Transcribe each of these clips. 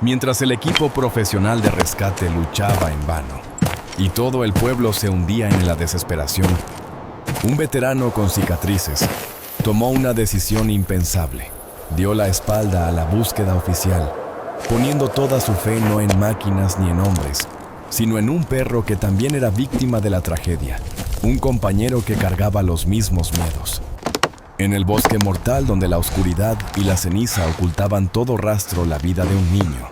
mientras el equipo profesional de rescate luchaba en vano y todo el pueblo se hundía en la desesperación, un veterano con cicatrices tomó una decisión impensable. Dio la espalda a la búsqueda oficial, poniendo toda su fe no en máquinas ni en hombres, sino en un perro que también era víctima de la tragedia, un compañero que cargaba los mismos miedos. En el bosque mortal donde la oscuridad y la ceniza ocultaban todo rastro la vida de un niño,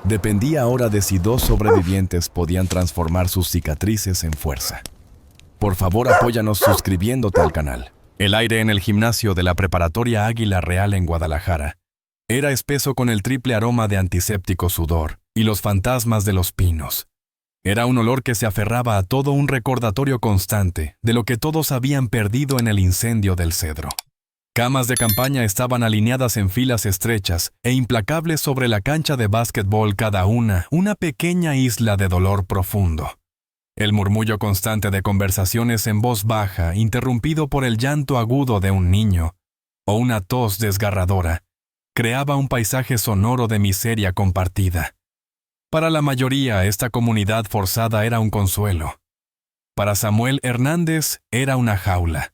dependía ahora de si dos sobrevivientes podían transformar sus cicatrices en fuerza. Por favor, apóyanos suscribiéndote al canal. El aire en el gimnasio de la Preparatoria Águila Real en Guadalajara era espeso con el triple aroma de antiséptico sudor y los fantasmas de los pinos. Era un olor que se aferraba a todo un recordatorio constante de lo que todos habían perdido en el incendio del Cedro. Camas de campaña estaban alineadas en filas estrechas e implacables sobre la cancha de básquetbol, cada una pequeña isla de dolor profundo. El murmullo constante de conversaciones en voz baja, interrumpido por el llanto agudo de un niño, o una tos desgarradora, creaba un paisaje sonoro de miseria compartida. Para la mayoría, esta comunidad forzada era un consuelo. Para Samuel Hernández era una jaula.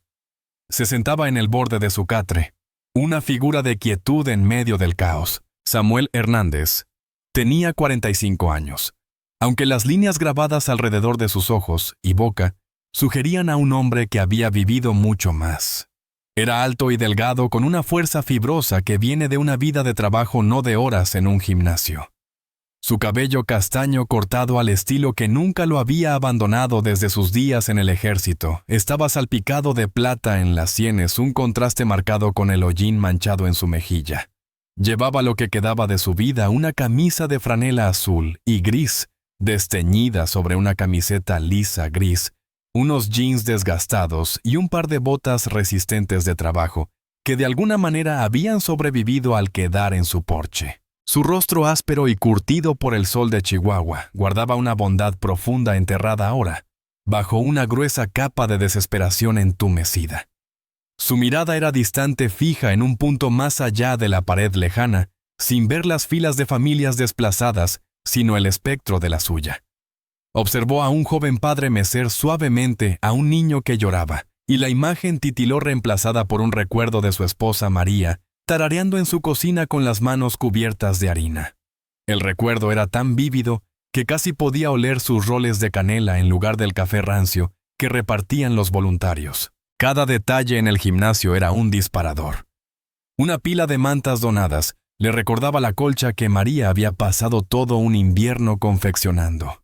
Se sentaba en el borde de su catre, una figura de quietud en medio del caos. Samuel Hernández tenía 45 años. Aunque las líneas grabadas alrededor de sus ojos y boca sugerían a un hombre que había vivido mucho más. Era alto y delgado, con una fuerza fibrosa que viene de una vida de trabajo, no de horas en un gimnasio. Su cabello castaño cortado al estilo que nunca lo había abandonado desde sus días en el ejército estaba salpicado de plata en las sienes, un contraste marcado con el hollín manchado en su mejilla. Llevaba lo que quedaba de su vida, una camisa de franela azul y gris, desteñida sobre una camiseta lisa gris, unos jeans desgastados y un par de botas resistentes de trabajo que de alguna manera habían sobrevivido al quedar en su porche. Su rostro áspero y curtido por el sol de Chihuahua guardaba una bondad profunda enterrada ahora, bajo una gruesa capa de desesperación entumecida. Su mirada era distante, fija en un punto más allá de la pared lejana, sin ver las filas de familias desplazadas, sino el espectro de la suya. Observó a un joven padre mecer suavemente a un niño que lloraba, y la imagen titiló reemplazada por un recuerdo de su esposa María, tarareando en su cocina con las manos cubiertas de harina. El recuerdo era tan vívido que casi podía oler sus roles de canela en lugar del café rancio que repartían los voluntarios. Cada detalle en el gimnasio era un disparador. Una pila de mantas donadas le recordaba la colcha que María había pasado todo un invierno confeccionando.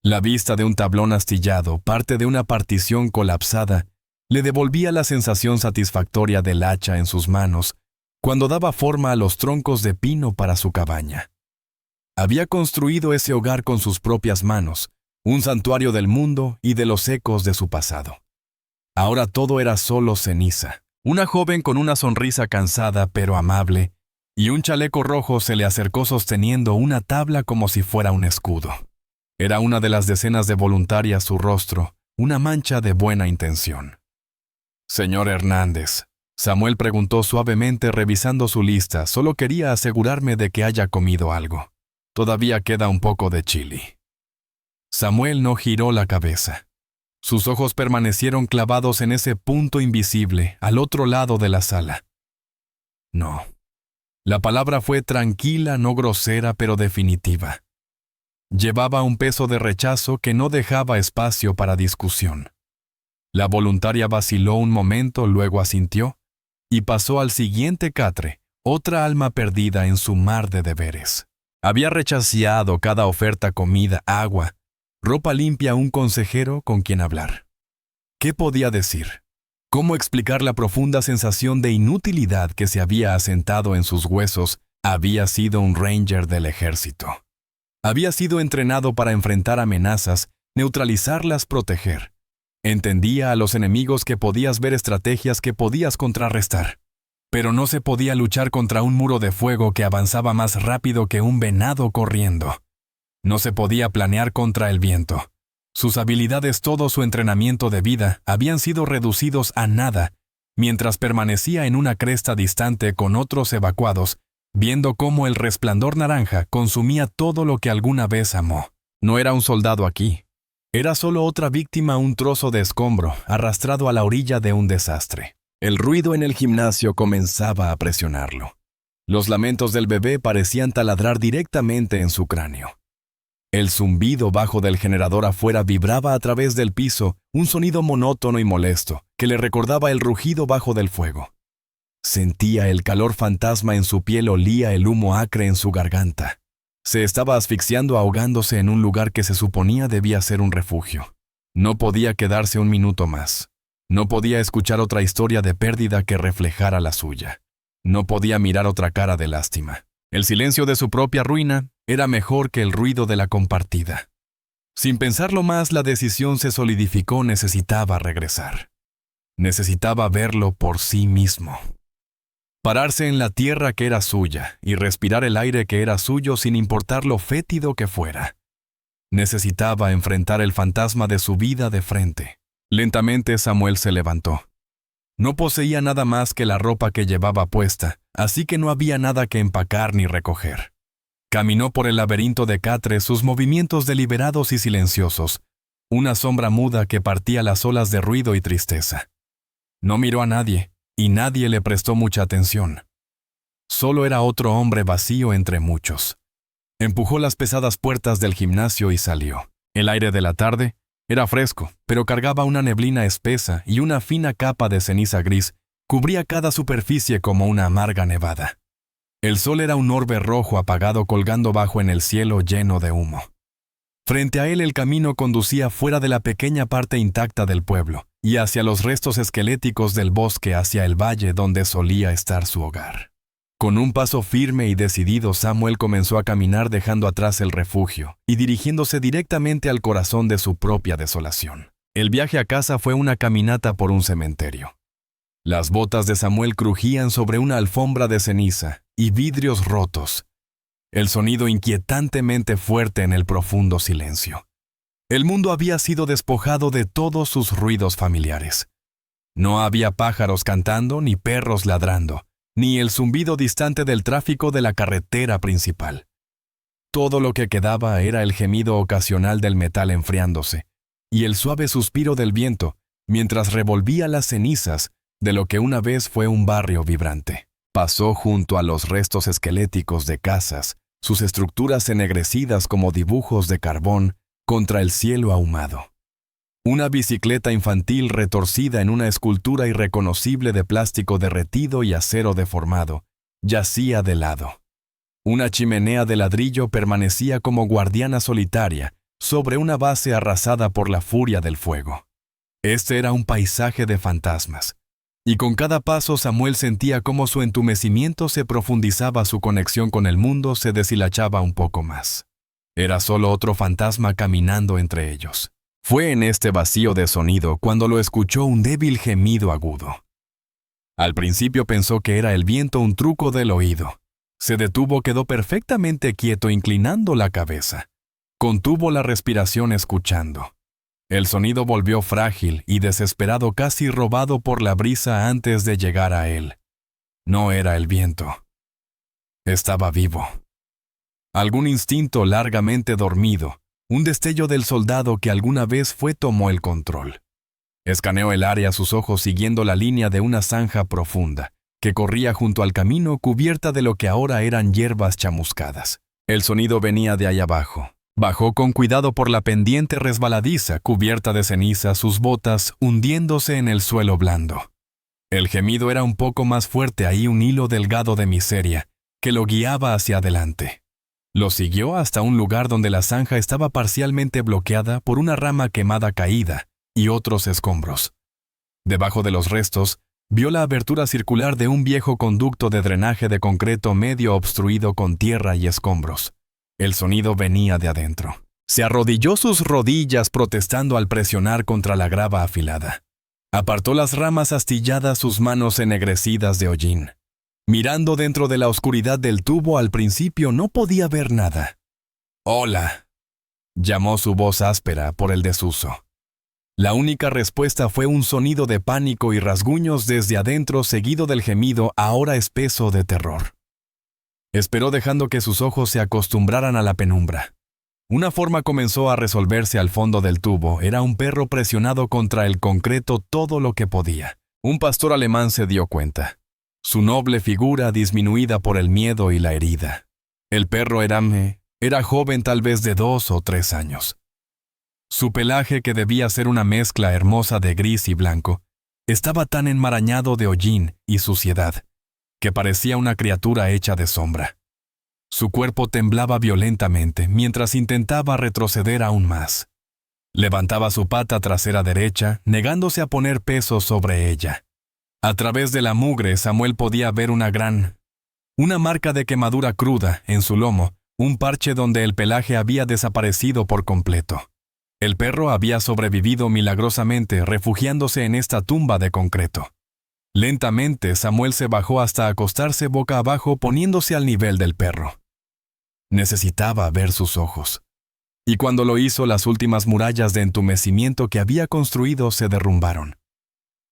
La vista de un tablón astillado, parte de una partición colapsada, le devolvía la sensación satisfactoria del hacha en sus manos cuando daba forma a los troncos de pino para su cabaña. Había construido ese hogar con sus propias manos, un santuario del mundo y de los ecos de su pasado. Ahora todo era solo ceniza. Una joven con una sonrisa cansada pero amable y un chaleco rojo se le acercó sosteniendo una tabla como si fuera un escudo. Era una de las decenas de voluntarias, su rostro, una mancha de buena intención. «Señor Hernández», Samuel preguntó suavemente revisando su lista, «solo quería asegurarme de que haya comido algo. Todavía queda un poco de chili». Samuel no giró la cabeza. Sus ojos permanecieron clavados en ese punto invisible, al otro lado de la sala. No. La palabra fue tranquila, no grosera, pero definitiva. Llevaba un peso de rechazo que no dejaba espacio para discusión. La voluntaria vaciló un momento, luego asintió, y pasó al siguiente catre, otra alma perdida en su mar de deberes. Había rechazado cada oferta: comida, agua, ropa limpia, un consejero con quien hablar. ¿Qué podía decir? ¿Cómo explicar la profunda sensación de inutilidad que se había asentado en sus huesos? Había sido un ranger del ejército. Había sido entrenado para enfrentar amenazas, neutralizarlas, proteger. Entendía a los enemigos, que podías ver estrategias que podías contrarrestar. Pero no se podía luchar contra un muro de fuego que avanzaba más rápido que un venado corriendo. No se podía planear contra el viento. Sus habilidades, todo su entrenamiento de vida, habían sido reducidos a nada, mientras permanecía en una cresta distante con otros evacuados viendo cómo el resplandor naranja consumía todo lo que alguna vez amó. No era un soldado aquí. Era solo otra víctima, un trozo de escombro arrastrado a la orilla de un desastre. El ruido en el gimnasio comenzaba a presionarlo. Los lamentos del bebé parecían taladrar directamente en su cráneo. El zumbido bajo del generador afuera vibraba a través del piso, un sonido monótono y molesto que le recordaba el rugido bajo del fuego. Sentía el calor fantasma en su piel, olía el humo acre en su garganta. Se estaba asfixiando, ahogándose en un lugar que se suponía debía ser un refugio. No podía quedarse un minuto más. No podía escuchar otra historia de pérdida que reflejara la suya. No podía mirar otra cara de lástima. El silencio de su propia ruina era mejor que el ruido de la compartida. Sin pensarlo más, la decisión se solidificó. Necesitaba regresar. Necesitaba verlo por sí mismo. Pararse en la tierra que era suya y respirar el aire que era suyo sin importar lo fétido que fuera. Necesitaba enfrentar el fantasma de su vida de frente. Lentamente Samuel se levantó. No poseía nada más que la ropa que llevaba puesta, así que no había nada que empacar ni recoger. Caminó por el laberinto de catres, sus movimientos deliberados y silenciosos, una sombra muda que partía las olas de ruido y tristeza. No miró a nadie, y nadie le prestó mucha atención. Solo era otro hombre vacío entre muchos. Empujó las pesadas puertas del gimnasio y salió. El aire de la tarde era fresco, pero cargaba una neblina espesa y una fina capa de ceniza gris cubría cada superficie como una amarga nevada. El sol era un orbe rojo apagado colgando bajo en el cielo lleno de humo. Frente a él el camino conducía fuera de la pequeña parte intacta del pueblo y hacia los restos esqueléticos del bosque, hacia el valle donde solía estar su hogar. Con un paso firme y decidido, Samuel comenzó a caminar dejando atrás el refugio y dirigiéndose directamente al corazón de su propia desolación. El viaje a casa fue una caminata por un cementerio. Las botas de Samuel crujían sobre una alfombra de ceniza y vidrios rotos. El sonido inquietantemente fuerte en el profundo silencio. El mundo había sido despojado de todos sus ruidos familiares. No había pájaros cantando ni perros ladrando, ni el zumbido distante del tráfico de la carretera principal. Todo lo que quedaba era el gemido ocasional del metal enfriándose y el suave suspiro del viento mientras revolvía las cenizas de lo que una vez fue un barrio vibrante. Pasó junto a los restos esqueléticos de casas, sus estructuras ennegrecidas como dibujos de carbón contra el cielo ahumado. Una bicicleta infantil retorcida en una escultura irreconocible de plástico derretido y acero deformado yacía de lado. Una chimenea de ladrillo permanecía como guardiana solitaria sobre una base arrasada por la furia del fuego. Este era un paisaje de fantasmas, y con cada paso Samuel sentía cómo su entumecimiento se profundizaba, su conexión con el mundo se deshilachaba un poco más. Era solo otro fantasma caminando entre ellos. Fue en este vacío de sonido cuando lo escuchó un débil gemido agudo. Al principio pensó que era el viento, un truco del oído. Se detuvo, quedó perfectamente quieto, inclinando la cabeza. Contuvo la respiración escuchando. El sonido volvió frágil y desesperado, casi robado por la brisa antes de llegar a él. No era el viento. Estaba vivo. Algún instinto largamente dormido, un destello del soldado que alguna vez fue, tomó el control. Escaneó el área, sus ojos siguiendo la línea de una zanja profunda, que corría junto al camino cubierta de lo que ahora eran hierbas chamuscadas. El sonido venía de ahí abajo. Bajó con cuidado por la pendiente resbaladiza, cubierta de ceniza, sus botas hundiéndose en el suelo blando. El gemido era un poco más fuerte, ahí un hilo delgado de miseria, que lo guiaba hacia adelante. Lo siguió hasta un lugar donde la zanja estaba parcialmente bloqueada por una rama quemada caída y otros escombros. Debajo de los restos, vio la abertura circular de un viejo conducto de drenaje de concreto medio obstruido con tierra y escombros. El sonido venía de adentro. Se arrodilló sus rodillas protestando al presionar contra la grava afilada. Apartó las ramas astilladas, sus manos ennegrecidas de hollín. Mirando dentro de la oscuridad del tubo, al principio no podía ver nada. «Hola», llamó su voz áspera por el desuso. La única respuesta fue un sonido de pánico y rasguños desde adentro, seguido del gemido ahora espeso de terror. Esperó dejando que sus ojos se acostumbraran a la penumbra. Una forma comenzó a resolverse al fondo del tubo. Era un perro presionado contra el concreto todo lo que podía. Un pastor alemán se dio cuenta. Su noble figura disminuida por el miedo y la herida. El perro era joven, tal vez de 2 o 3 años. Su pelaje, que debía ser una mezcla hermosa de gris y blanco, estaba tan enmarañado de hollín y suciedad que parecía una criatura hecha de sombra. Su cuerpo temblaba violentamente mientras intentaba retroceder aún más. Levantaba su pata trasera derecha, negándose a poner peso sobre ella. A través de la mugre, Samuel podía ver una marca de quemadura cruda en su lomo, un parche donde el pelaje había desaparecido por completo. El perro había sobrevivido milagrosamente, refugiándose en esta tumba de concreto. Lentamente, Samuel se bajó hasta acostarse boca abajo, poniéndose al nivel del perro. Necesitaba ver sus ojos. Y cuando lo hizo, las últimas murallas de entumecimiento que había construido se derrumbaron.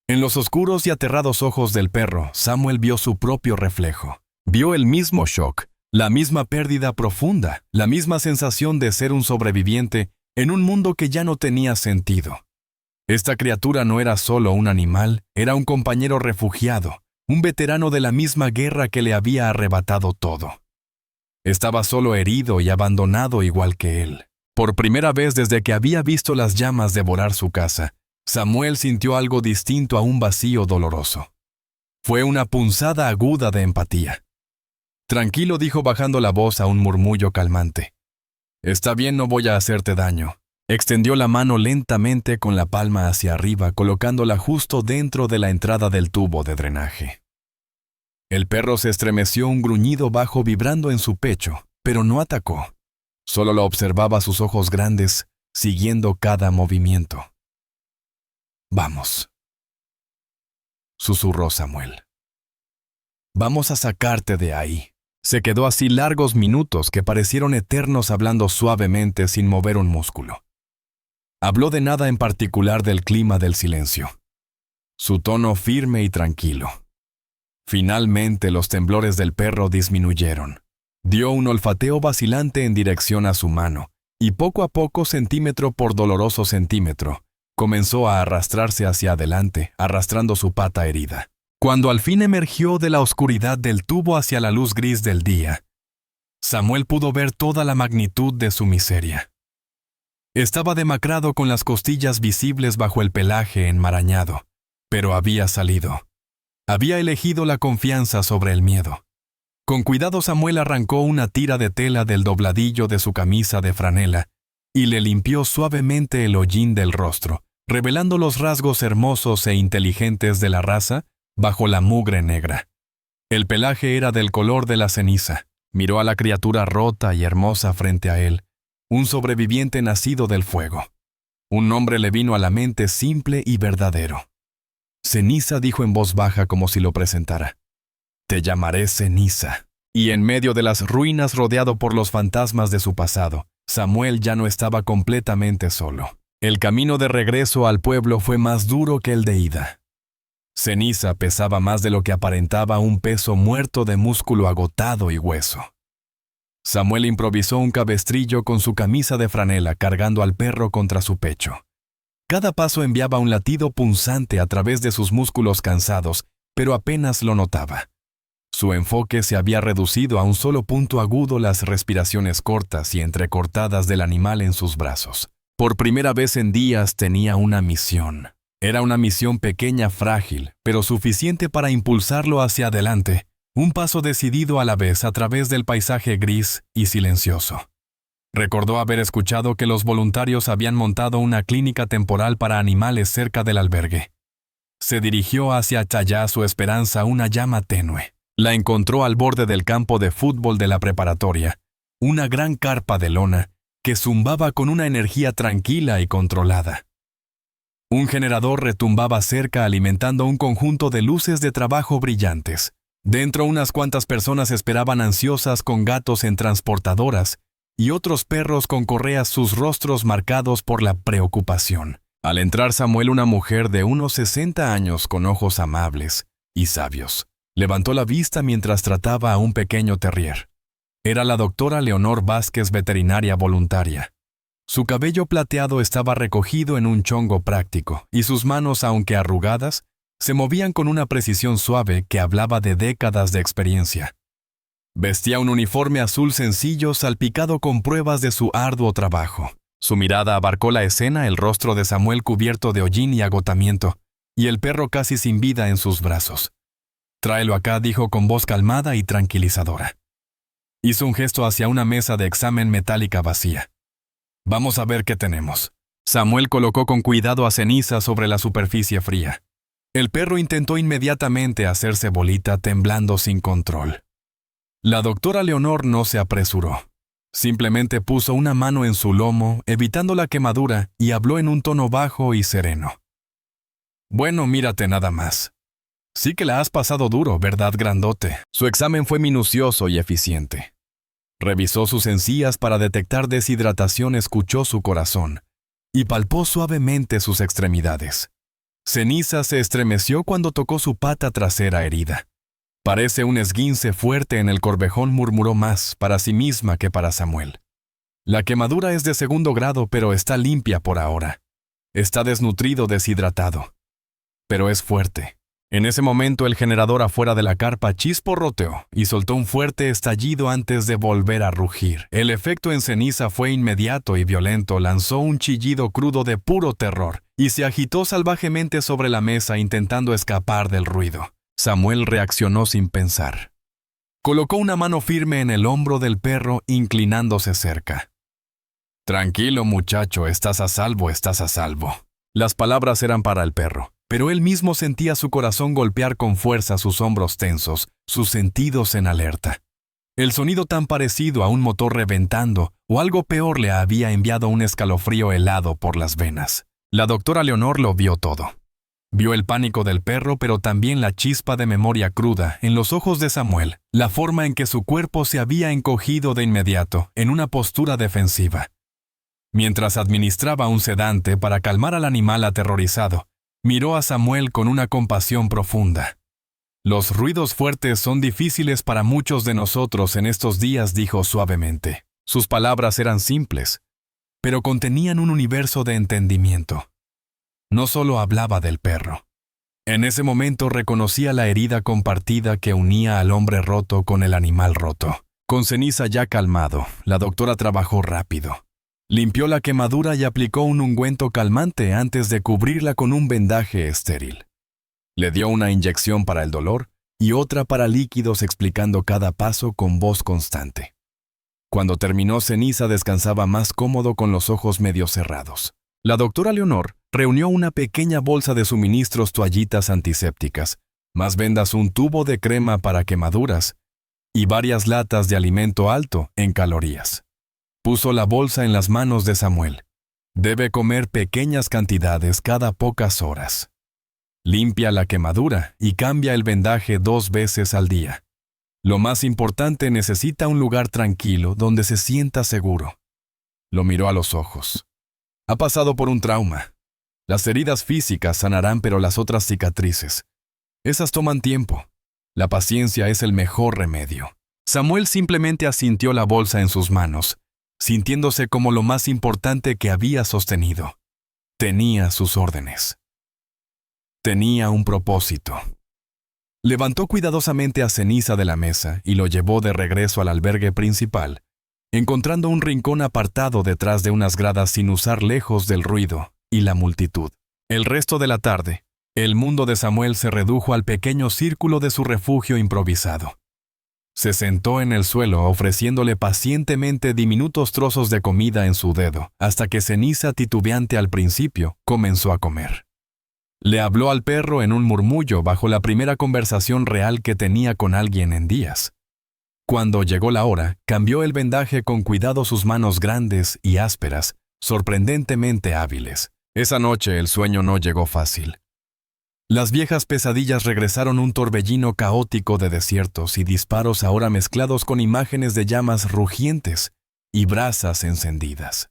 En los oscuros y aterrados ojos del perro, Samuel vio su propio reflejo. Vio el mismo shock, la misma pérdida profunda, la misma sensación de ser un sobreviviente en un mundo que ya no tenía sentido. Esta criatura no era solo un animal, era un compañero refugiado, un veterano de la misma guerra que le había arrebatado todo. Estaba solo, herido y abandonado igual que él. Por primera vez desde que había visto las llamas devorar su casa, Samuel sintió algo distinto a un vacío doloroso. Fue una punzada aguda de empatía. Tranquilo, dijo bajando la voz a un murmullo calmante. Está bien, no voy a hacerte daño. Extendió la mano lentamente con la palma hacia arriba, colocándola justo dentro de la entrada del tubo de drenaje. El perro se estremeció, un gruñido bajo vibrando en su pecho, pero no atacó. Solo lo observaba, sus ojos grandes, siguiendo cada movimiento. «Vamos», susurró Samuel. «Vamos a sacarte de ahí». Se quedó así largos minutos que parecieron eternos, hablando suavemente sin mover un músculo. Habló de nada en particular, del clima, del silencio. Su tono firme y tranquilo. Finalmente los temblores del perro disminuyeron. Dio un olfateo vacilante en dirección a su mano, y poco a poco, centímetro por doloroso centímetro, comenzó a arrastrarse hacia adelante, arrastrando su pata herida. Cuando al fin emergió de la oscuridad del tubo hacia la luz gris del día, Samuel pudo ver toda la magnitud de su miseria. Estaba demacrado, con las costillas visibles bajo el pelaje enmarañado, pero había salido. Había elegido la confianza sobre el miedo. Con cuidado, Samuel arrancó una tira de tela del dobladillo de su camisa de franela y le limpió suavemente el hollín del rostro, revelando los rasgos hermosos e inteligentes de la raza bajo la mugre negra. El pelaje era del color de la ceniza. Miró a la criatura rota y hermosa frente a él, un sobreviviente nacido del fuego. Un nombre le vino a la mente, simple y verdadero. Ceniza, dijo en voz baja como si lo presentara. Te llamaré Ceniza. Y en medio de las ruinas, rodeado por los fantasmas de su pasado, Samuel ya no estaba completamente solo. El camino de regreso al pueblo fue más duro que el de ida. Ceniza pesaba más de lo que aparentaba, un peso muerto de músculo agotado y hueso. Samuel improvisó un cabestrillo con su camisa de franela, cargando al perro contra su pecho. Cada paso enviaba un latido punzante a través de sus músculos cansados, pero apenas lo notaba. Su enfoque se había reducido a un solo punto agudo, las respiraciones cortas y entrecortadas del animal en sus brazos. Por primera vez en días tenía una misión. Era una misión pequeña, frágil, pero suficiente para impulsarlo hacia adelante, un paso decidido a la vez a través del paisaje gris y silencioso. Recordó haber escuchado que los voluntarios habían montado una clínica temporal para animales cerca del albergue. Se dirigió hacia allá, su esperanza una llama tenue. La encontró al borde del campo de fútbol de la preparatoria, una gran carpa de lona que zumbaba con una energía tranquila y controlada. Un generador retumbaba cerca, alimentando un conjunto de luces de trabajo brillantes. Dentro, unas cuantas personas esperaban ansiosas, con gatos en transportadoras y otros perros con correas, sus rostros marcados por la preocupación. Al entrar Samuel, una mujer de unos 60 años con ojos amables y sabios levantó la vista mientras trataba a un pequeño terrier. Era la doctora Leonor Vázquez, veterinaria voluntaria. Su cabello plateado estaba recogido en un chongo práctico, y sus manos, aunque arrugadas, se movían con una precisión suave que hablaba de décadas de experiencia. Vestía un uniforme azul sencillo salpicado con pruebas de su arduo trabajo. Su mirada abarcó la escena, el rostro de Samuel cubierto de hollín y agotamiento, y el perro casi sin vida en sus brazos. «Tráelo acá», dijo con voz calmada y tranquilizadora. Hizo un gesto hacia una mesa de examen metálica vacía. «Vamos a ver qué tenemos». Samuel colocó con cuidado a Ceniza sobre la superficie fría. El perro intentó inmediatamente hacerse bolita, temblando sin control. La doctora Leonor no se apresuró. Simplemente puso una mano en su lomo, evitando la quemadura, y habló en un tono bajo y sereno. «Bueno, mírate nada más. Sí que la has pasado duro, ¿verdad, grandote?». Su examen fue minucioso y eficiente. Revisó sus encías para detectar deshidratación, escuchó su corazón y palpó suavemente sus extremidades. Ceniza se estremeció cuando tocó su pata trasera herida. «Parece un esguince fuerte en el corvejón», murmuró más para sí misma que para Samuel. «La quemadura es de 2º grado, pero está limpia por ahora. Está desnutrido, deshidratado. Pero es fuerte». En ese momento el generador afuera de la carpa chisporroteó y soltó un fuerte estallido antes de volver a rugir. El efecto en Ceniza fue inmediato y violento. Lanzó un chillido crudo de puro terror y se agitó salvajemente sobre la mesa intentando escapar del ruido. Samuel reaccionó sin pensar. Colocó una mano firme en el hombro del perro, inclinándose cerca. «Tranquilo, muchacho, estás a salvo, estás a salvo». Las palabras eran para el perro, pero él mismo sentía su corazón golpear con fuerza sus hombros tensos, sus sentidos en alerta. El sonido tan parecido a un motor reventando, o algo peor, le había enviado un escalofrío helado por las venas. La doctora Leonor lo vio todo. Vio el pánico del perro, pero también la chispa de memoria cruda en los ojos de Samuel, la forma en que su cuerpo se había encogido de inmediato, en una postura defensiva. Mientras administraba un sedante para calmar al animal aterrorizado, miró a Samuel con una compasión profunda. «Los ruidos fuertes son difíciles para muchos de nosotros en estos días», dijo suavemente. Sus palabras eran simples, pero contenían un universo de entendimiento. No solo hablaba del perro. En ese momento reconocía la herida compartida que unía al hombre roto con el animal roto. Con Ceniza ya calmado, la doctora trabajó rápido. Limpió la quemadura y aplicó un ungüento calmante antes de cubrirla con un vendaje estéril. Le dio una inyección para el dolor y otra para líquidos, explicando cada paso con voz constante. Cuando terminó, Ceniza descansaba más cómodo con los ojos medio cerrados. La doctora Leonor reunió una pequeña bolsa de suministros, toallitas antisépticas, más vendas, un tubo de crema para quemaduras y varias latas de alimento alto en calorías. Puso la bolsa en las manos de Samuel. «Debe comer pequeñas cantidades cada pocas horas. Limpia la quemadura y cambia el vendaje 2 veces al día. Lo más importante, necesita un lugar tranquilo donde se sienta seguro». Lo miró a los ojos. «Ha pasado por un trauma. Las heridas físicas sanarán, pero las otras cicatrices, esas toman tiempo. La paciencia es el mejor remedio». Samuel simplemente asintió la bolsa en sus manos, sintiéndose como lo más importante que había sostenido. Tenía sus órdenes. Tenía un propósito. Levantó cuidadosamente a Ceniza de la mesa y lo llevó de regreso al albergue principal, encontrando un rincón apartado detrás de unas gradas sin usar, lejos del ruido y la multitud. El resto de la tarde, el mundo de Samuel se redujo al pequeño círculo de su refugio improvisado. Se sentó en el suelo, ofreciéndole pacientemente diminutos trozos de comida en su dedo, hasta que Ceniza, titubeante al principio, comenzó a comer. Le habló al perro en un murmullo bajo la primera conversación real que tenía con alguien en días. Cuando llegó la hora, cambió el vendaje con cuidado, sus manos grandes y ásperas, sorprendentemente hábiles. Esa noche el sueño no llegó fácil. Las viejas pesadillas regresaron, un torbellino caótico de desiertos y disparos, ahora mezclados con imágenes de llamas rugientes y brasas encendidas.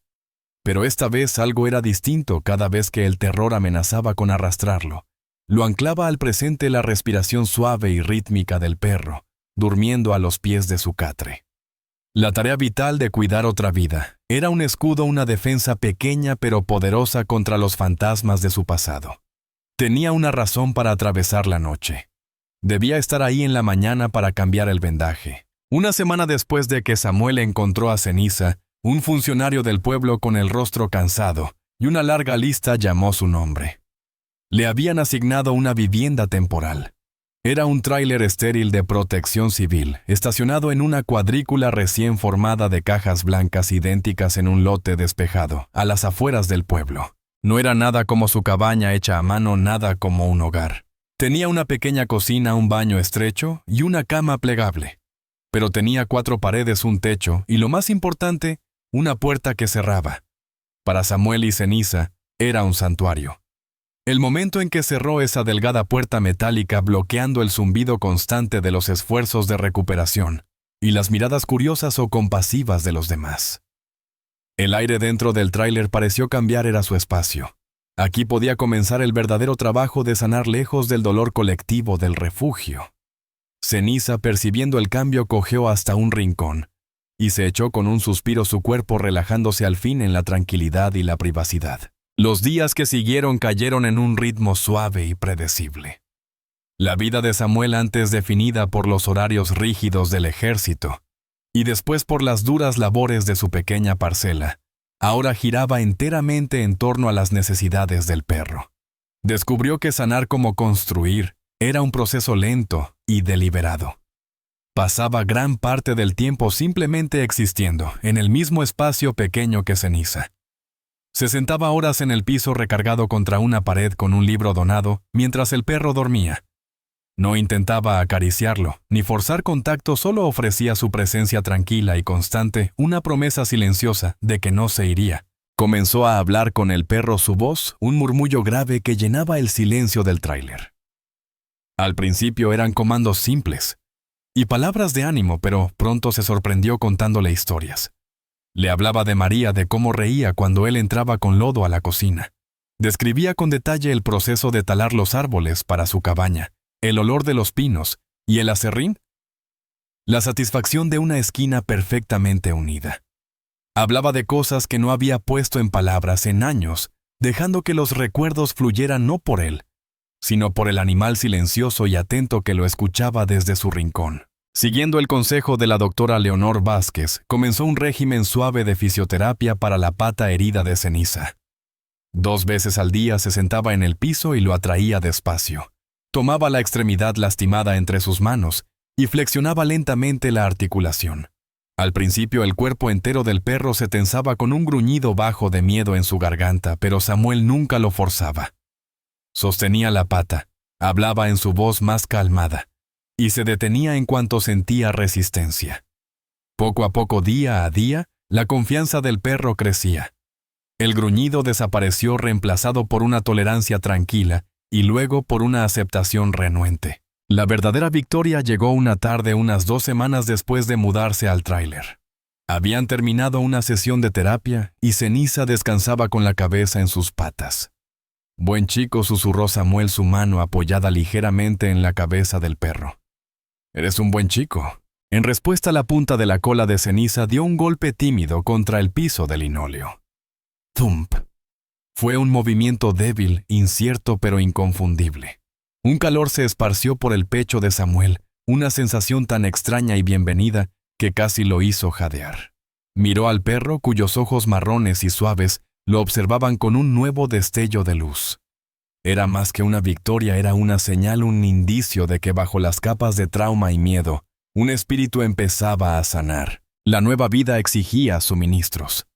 Pero esta vez algo era distinto. Cada vez que el terror amenazaba con arrastrarlo, lo anclaba al presente la respiración suave y rítmica del perro, durmiendo a los pies de su catre. La tarea vital de cuidar otra vida era un escudo, una defensa pequeña pero poderosa contra los fantasmas de su pasado. Tenía una razón para atravesar la noche. Debía estar ahí en la mañana para cambiar el vendaje. Una semana después de que Samuel encontró a Ceniza, un funcionario del pueblo con el rostro cansado y una larga lista llamó su nombre. Le habían asignado una vivienda temporal. Era un tráiler estéril de protección civil, estacionado en una cuadrícula recién formada de cajas blancas idénticas en un lote despejado, a las afueras del pueblo. No era nada como su cabaña hecha a mano, nada como un hogar. Tenía una pequeña cocina, un baño estrecho y una cama plegable. Pero tenía 4 paredes, un techo y, lo más importante, una puerta que cerraba. Para Samuel y Ceniza, era un santuario. El momento en que cerró esa delgada puerta metálica, bloqueando el zumbido constante de los esfuerzos de recuperación y las miradas curiosas o compasivas de los demás. El aire dentro del tráiler pareció cambiar, era su espacio. Aquí podía comenzar el verdadero trabajo de sanar lejos del dolor colectivo del refugio. Ceniza, percibiendo el cambio, cojeó hasta un rincón y se echó con un suspiro, su cuerpo relajándose al fin en la tranquilidad y la privacidad. Los días que siguieron cayeron en un ritmo suave y predecible. La vida de Samuel, antes definida por los horarios rígidos del ejército y después por las duras labores de su pequeña parcela, ahora giraba enteramente en torno a las necesidades del perro. Descubrió que sanar como construir era un proceso lento y deliberado. Pasaba gran parte del tiempo simplemente existiendo en el mismo espacio pequeño que Ceniza. Se sentaba horas en el piso recargado contra una pared con un libro donado mientras el perro dormía. No intentaba acariciarlo, ni forzar contacto, solo ofrecía su presencia tranquila y constante, una promesa silenciosa de que no se iría. Comenzó a hablar con el perro, su voz, un murmullo grave que llenaba el silencio del tráiler. Al principio eran comandos simples y palabras de ánimo, pero pronto se sorprendió contándole historias. Le hablaba de María, de cómo reía cuando él entraba con lodo a la cocina. Describía con detalle el proceso de talar los árboles para su cabaña, el olor de los pinos y el aserrín. La satisfacción de una esquina perfectamente unida. Hablaba de cosas que no había puesto en palabras en años, dejando que los recuerdos fluyeran no por él, sino por el animal silencioso y atento que lo escuchaba desde su rincón. Siguiendo el consejo de la doctora Leonor Vázquez, comenzó un régimen suave de fisioterapia para la pata herida de Ceniza. 2 veces al día se sentaba en el piso y lo atraía despacio. Tomaba la extremidad lastimada entre sus manos y flexionaba lentamente la articulación. Al principio el cuerpo entero del perro se tensaba con un gruñido bajo de miedo en su garganta, pero Samuel nunca lo forzaba. Sostenía la pata, hablaba en su voz más calmada, y se detenía en cuanto sentía resistencia. Poco a poco, día a día, la confianza del perro crecía. El gruñido desapareció, reemplazado por una tolerancia tranquila y luego por una aceptación renuente. La verdadera victoria llegó una tarde, unas 2 semanas después de mudarse al tráiler. Habían terminado una sesión de terapia y Ceniza descansaba con la cabeza en sus patas. «Buen chico», susurró Samuel, su mano apoyada ligeramente en la cabeza del perro. «Eres un buen chico». En respuesta, la punta de la cola de Ceniza dio un golpe tímido contra el piso de linóleo. ¡Thump! Fue un movimiento débil, incierto pero inconfundible. Un calor se esparció por el pecho de Samuel, una sensación tan extraña y bienvenida que casi lo hizo jadear. Miró al perro, cuyos ojos marrones y suaves lo observaban con un nuevo destello de luz. Era más que una victoria, era una señal, un indicio de que bajo las capas de trauma y miedo, un espíritu empezaba a sanar. La nueva vida exigía suministros.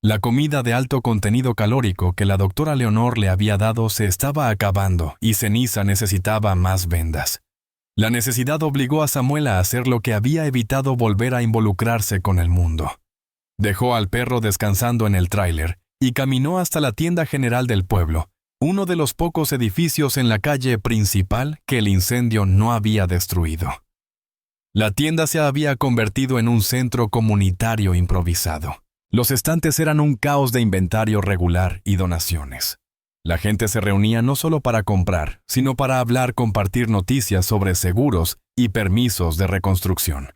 La comida de alto contenido calórico que la doctora Leonor le había dado se estaba acabando y Ceniza necesitaba más vendas. La necesidad obligó a Samuel a hacer lo que había evitado: volver a involucrarse con el mundo. Dejó al perro descansando en el tráiler y caminó hasta la tienda general del pueblo, uno de los pocos edificios en la calle principal que el incendio no había destruido. La tienda se había convertido en un centro comunitario improvisado. Los estantes eran un caos de inventario regular y donaciones. La gente se reunía no solo para comprar, sino para hablar, compartir noticias sobre seguros y permisos de reconstrucción.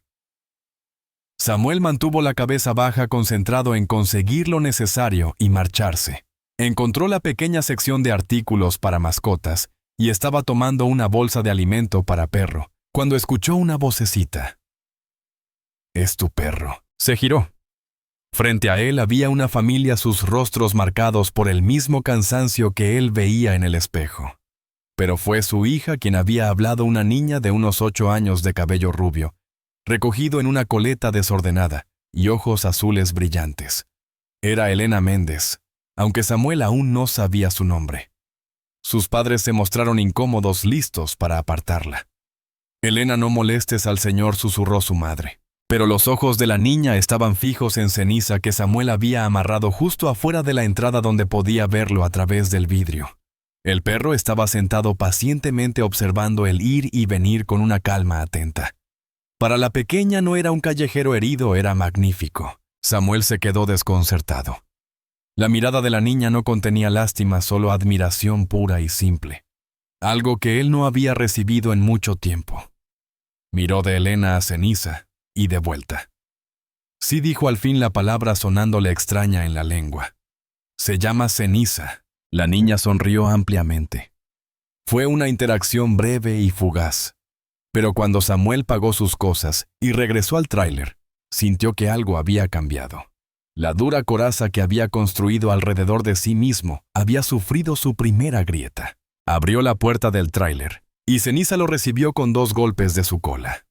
Samuel mantuvo la cabeza baja, concentrado en conseguir lo necesario y marcharse. Encontró la pequeña sección de artículos para mascotas y estaba tomando una bolsa de alimento para perro, cuando escuchó una vocecita. «Es tu perro». Se giró. Frente a él había una familia, sus rostros marcados por el mismo cansancio que él veía en el espejo. Pero fue su hija quien había hablado, una niña de unos 8 años de cabello rubio, recogido en una coleta desordenada y ojos azules brillantes. Era Elena Méndez, aunque Samuel aún no sabía su nombre. Sus padres se mostraron incómodos, listos para apartarla. «Elena, no molestes al señor», susurró su madre. Pero los ojos de la niña estaban fijos en Ceniza, que Samuel había amarrado justo afuera de la entrada donde podía verlo a través del vidrio. El perro estaba sentado pacientemente observando el ir y venir con una calma atenta. Para la pequeña no era un callejero herido, era magnífico. Samuel se quedó desconcertado. La mirada de la niña no contenía lástima, solo admiración pura y simple. Algo que él no había recibido en mucho tiempo. Miró de Elena a Ceniza y de vuelta. Sí, dijo al fin la palabra sonándole extraña en la lengua. «Se llama Ceniza». La niña sonrió ampliamente. Fue una interacción breve y fugaz. Pero cuando Samuel pagó sus cosas y regresó al tráiler, sintió que algo había cambiado. La dura coraza que había construido alrededor de sí mismo había sufrido su primera grieta. Abrió la puerta del tráiler y Ceniza lo recibió con 2 golpes de su cola.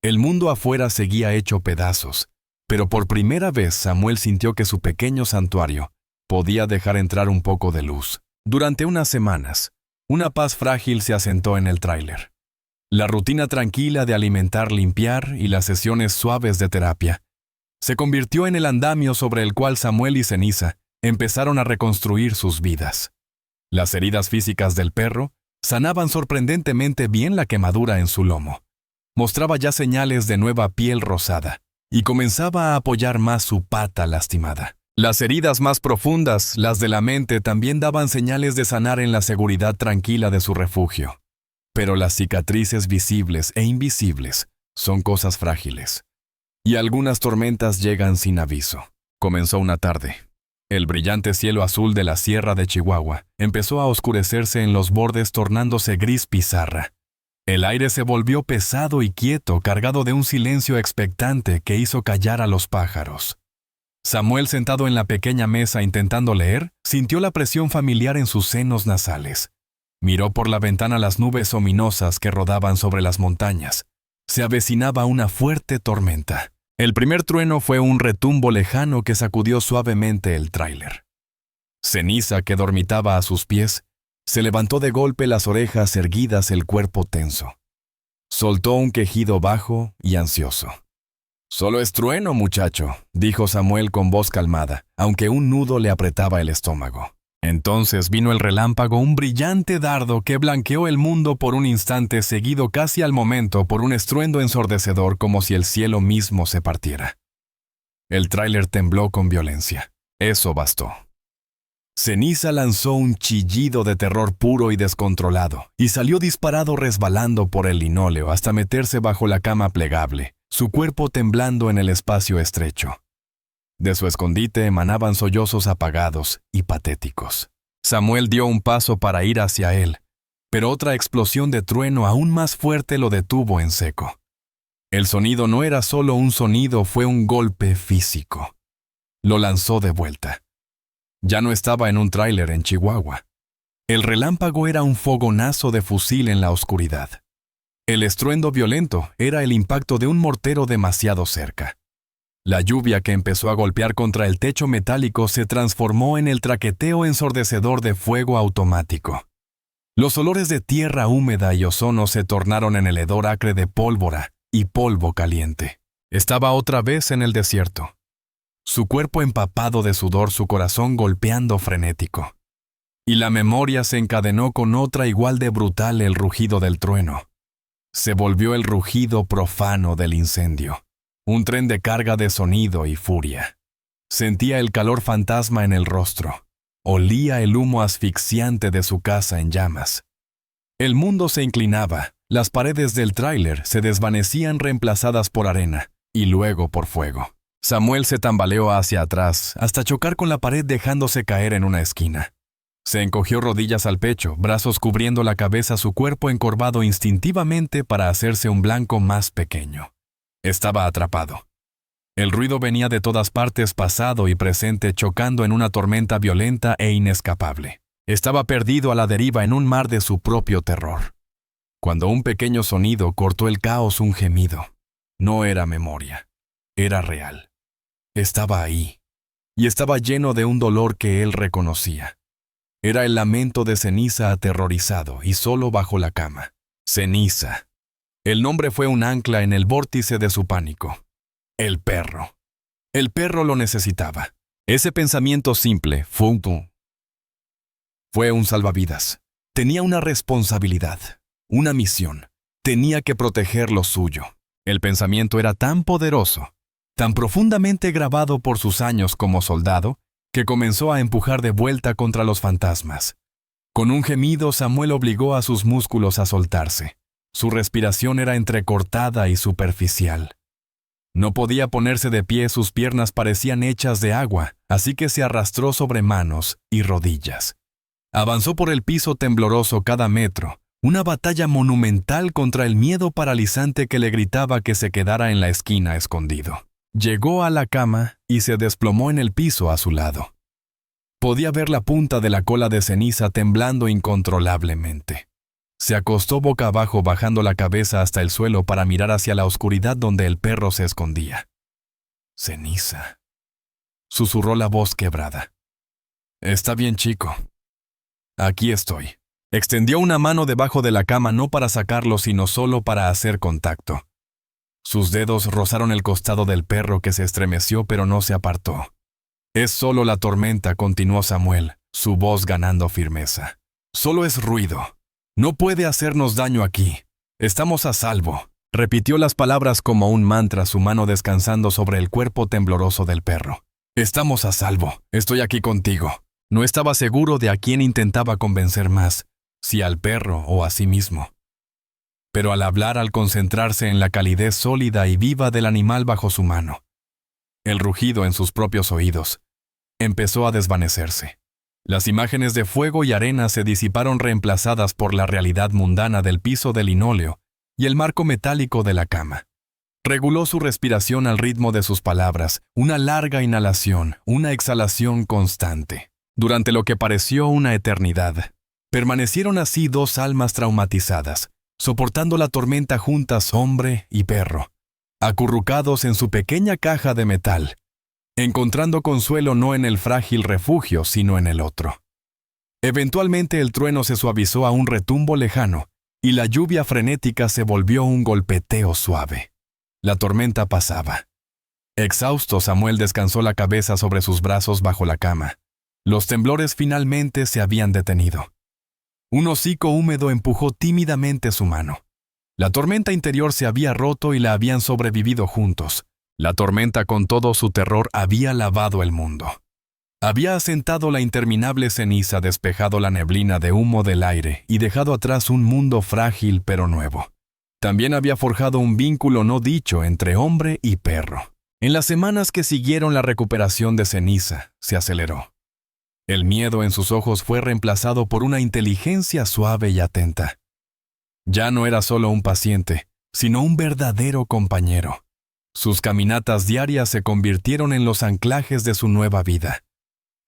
El mundo afuera seguía hecho pedazos, pero por primera vez Samuel sintió que su pequeño santuario podía dejar entrar un poco de luz. Durante unas semanas, una paz frágil se asentó en el tráiler. La rutina tranquila de alimentar, limpiar y las sesiones suaves de terapia se convirtió en el andamio sobre el cual Samuel y Ceniza empezaron a reconstruir sus vidas. Las heridas físicas del perro sanaban sorprendentemente bien. La quemadura en su lomo mostraba ya señales de nueva piel rosada y comenzaba a apoyar más su pata lastimada. Las heridas más profundas, las de la mente, también daban señales de sanar en la seguridad tranquila de su refugio. Pero las cicatrices visibles e invisibles son cosas frágiles. Y algunas tormentas llegan sin aviso. Comenzó una tarde. El brillante cielo azul de la Sierra de Chihuahua empezó a oscurecerse en los bordes, tornándose gris pizarra. El aire se volvió pesado y quieto, cargado de un silencio expectante que hizo callar a los pájaros. Samuel, sentado en la pequeña mesa intentando leer, sintió la presión familiar en sus senos nasales. Miró por la ventana las nubes ominosas que rodaban sobre las montañas. Se avecinaba una fuerte tormenta. El primer trueno fue un retumbo lejano que sacudió suavemente el tráiler. Ceniza, que dormitaba a sus pies, se levantó de golpe, las orejas erguidas, el cuerpo tenso. Soltó un quejido bajo y ansioso. «Solo es trueno, muchacho», dijo Samuel con voz calmada, aunque un nudo le apretaba el estómago. Entonces vino el relámpago, un brillante dardo que blanqueó el mundo por un instante, seguido casi al momento por un estruendo ensordecedor, como si el cielo mismo se partiera. El tráiler tembló con violencia. Eso bastó. Ceniza lanzó un chillido de terror puro y descontrolado, y salió disparado, resbalando por el linóleo hasta meterse bajo la cama plegable, su cuerpo temblando en el espacio estrecho. De su escondite emanaban sollozos apagados y patéticos. Samuel dio un paso para ir hacia él, pero otra explosión de trueno aún más fuerte lo detuvo en seco. El sonido no era solo un sonido, fue un golpe físico. Lo lanzó de vuelta. Ya no estaba en un tráiler en Chihuahua. El relámpago era un fogonazo de fusil en la oscuridad. El estruendo violento era el impacto de un mortero demasiado cerca. La lluvia que empezó a golpear contra el techo metálico se transformó en el traqueteo ensordecedor de fuego automático. Los olores de tierra húmeda y ozono se tornaron en el hedor acre de pólvora y polvo caliente. Estaba otra vez en el desierto. Su cuerpo empapado de sudor, su corazón golpeando frenético. Y la memoria se encadenó con otra igual de brutal, el rugido del trueno. Se volvió el rugido profano del incendio. Un tren de carga de sonido y furia. Sentía el calor fantasma en el rostro. Olía el humo asfixiante de su casa en llamas. El mundo se inclinaba. Las paredes del tráiler se desvanecían reemplazadas por arena. y luego por fuego. Samuel se tambaleó hacia atrás hasta chocar con la pared dejándose caer en una esquina. Se encogió rodillas al pecho, brazos cubriendo la cabeza, su cuerpo encorvado instintivamente para hacerse un blanco más pequeño. Estaba atrapado. El ruido venía de todas partes, pasado y presente, chocando en una tormenta violenta e inescapable. Estaba perdido a la deriva en un mar de su propio terror. Cuando un pequeño sonido cortó el caos, un gemido. No era memoria, era real. Estaba ahí, y estaba lleno de un dolor que él reconocía. Era el lamento de Ceniza aterrorizado y solo bajo la cama. Ceniza. El nombre fue un ancla en el vórtice de su pánico. El perro. El perro lo necesitaba. Ese pensamiento simple fue un salvavidas. Tenía una responsabilidad, una misión. Tenía que proteger lo suyo. El pensamiento era tan poderoso, tan profundamente grabado por sus años como soldado, que comenzó a empujar de vuelta contra los fantasmas. Con un gemido, Samuel obligó a sus músculos a soltarse. Su respiración era entrecortada y superficial. No podía ponerse de pie, sus piernas parecían hechas de agua, así que se arrastró sobre manos y rodillas. Avanzó por el piso tembloroso cada metro, una batalla monumental contra el miedo paralizante que le gritaba que se quedara en la esquina escondido. Llegó a la cama y se desplomó en el piso a su lado. Podía ver la punta de la cola de Ceniza temblando incontrolablemente. Se acostó boca abajo, bajando la cabeza hasta el suelo para mirar hacia la oscuridad donde el perro se escondía. Ceniza, susurró la voz quebrada. Está bien, chico. Aquí estoy. Extendió una mano debajo de la cama, no para sacarlo, sino solo para hacer contacto. Sus dedos rozaron el costado del perro, que se estremeció pero no se apartó. Es solo la tormenta, continuó Samuel, su voz ganando firmeza. Solo es ruido. No puede hacernos daño aquí. Estamos a salvo. Repitió las palabras como un mantra, su mano descansando sobre el cuerpo tembloroso del perro. Estamos a salvo. Estoy aquí contigo. No estaba seguro de a quién intentaba convencer más, si al perro o a sí mismo. Pero al hablar, al concentrarse en la calidez sólida y viva del animal bajo su mano, el rugido en sus propios oídos empezó a desvanecerse. Las imágenes de fuego y arena se disiparon, reemplazadas por la realidad mundana del piso de linóleo y el marco metálico de la cama. Reguló su respiración al ritmo de sus palabras, una larga inhalación, una exhalación constante. Durante lo que pareció una eternidad, permanecieron así dos almas traumatizadas, soportando la tormenta juntas, hombre y perro, acurrucados en su pequeña caja de metal, encontrando consuelo no en el frágil refugio, sino en el otro. Eventualmente el trueno se suavizó a un retumbo lejano, y la lluvia frenética se volvió un golpeteo suave. La tormenta pasaba. Exhausto, Samuel descansó la cabeza sobre sus brazos bajo la cama. Los temblores finalmente se habían detenido. Un hocico húmedo empujó tímidamente su mano. La tormenta interior se había roto y la habían sobrevivido juntos. La tormenta, con todo su terror, había lavado el mundo. Había asentado la interminable ceniza, despejado la neblina de humo del aire y dejado atrás un mundo frágil pero nuevo. También había forjado un vínculo no dicho entre hombre y perro. En las semanas que siguieron, la recuperación de Ceniza se aceleró. El miedo en sus ojos fue reemplazado por una inteligencia suave y atenta. Ya no era solo un paciente, sino un verdadero compañero. Sus caminatas diarias se convirtieron en los anclajes de su nueva vida.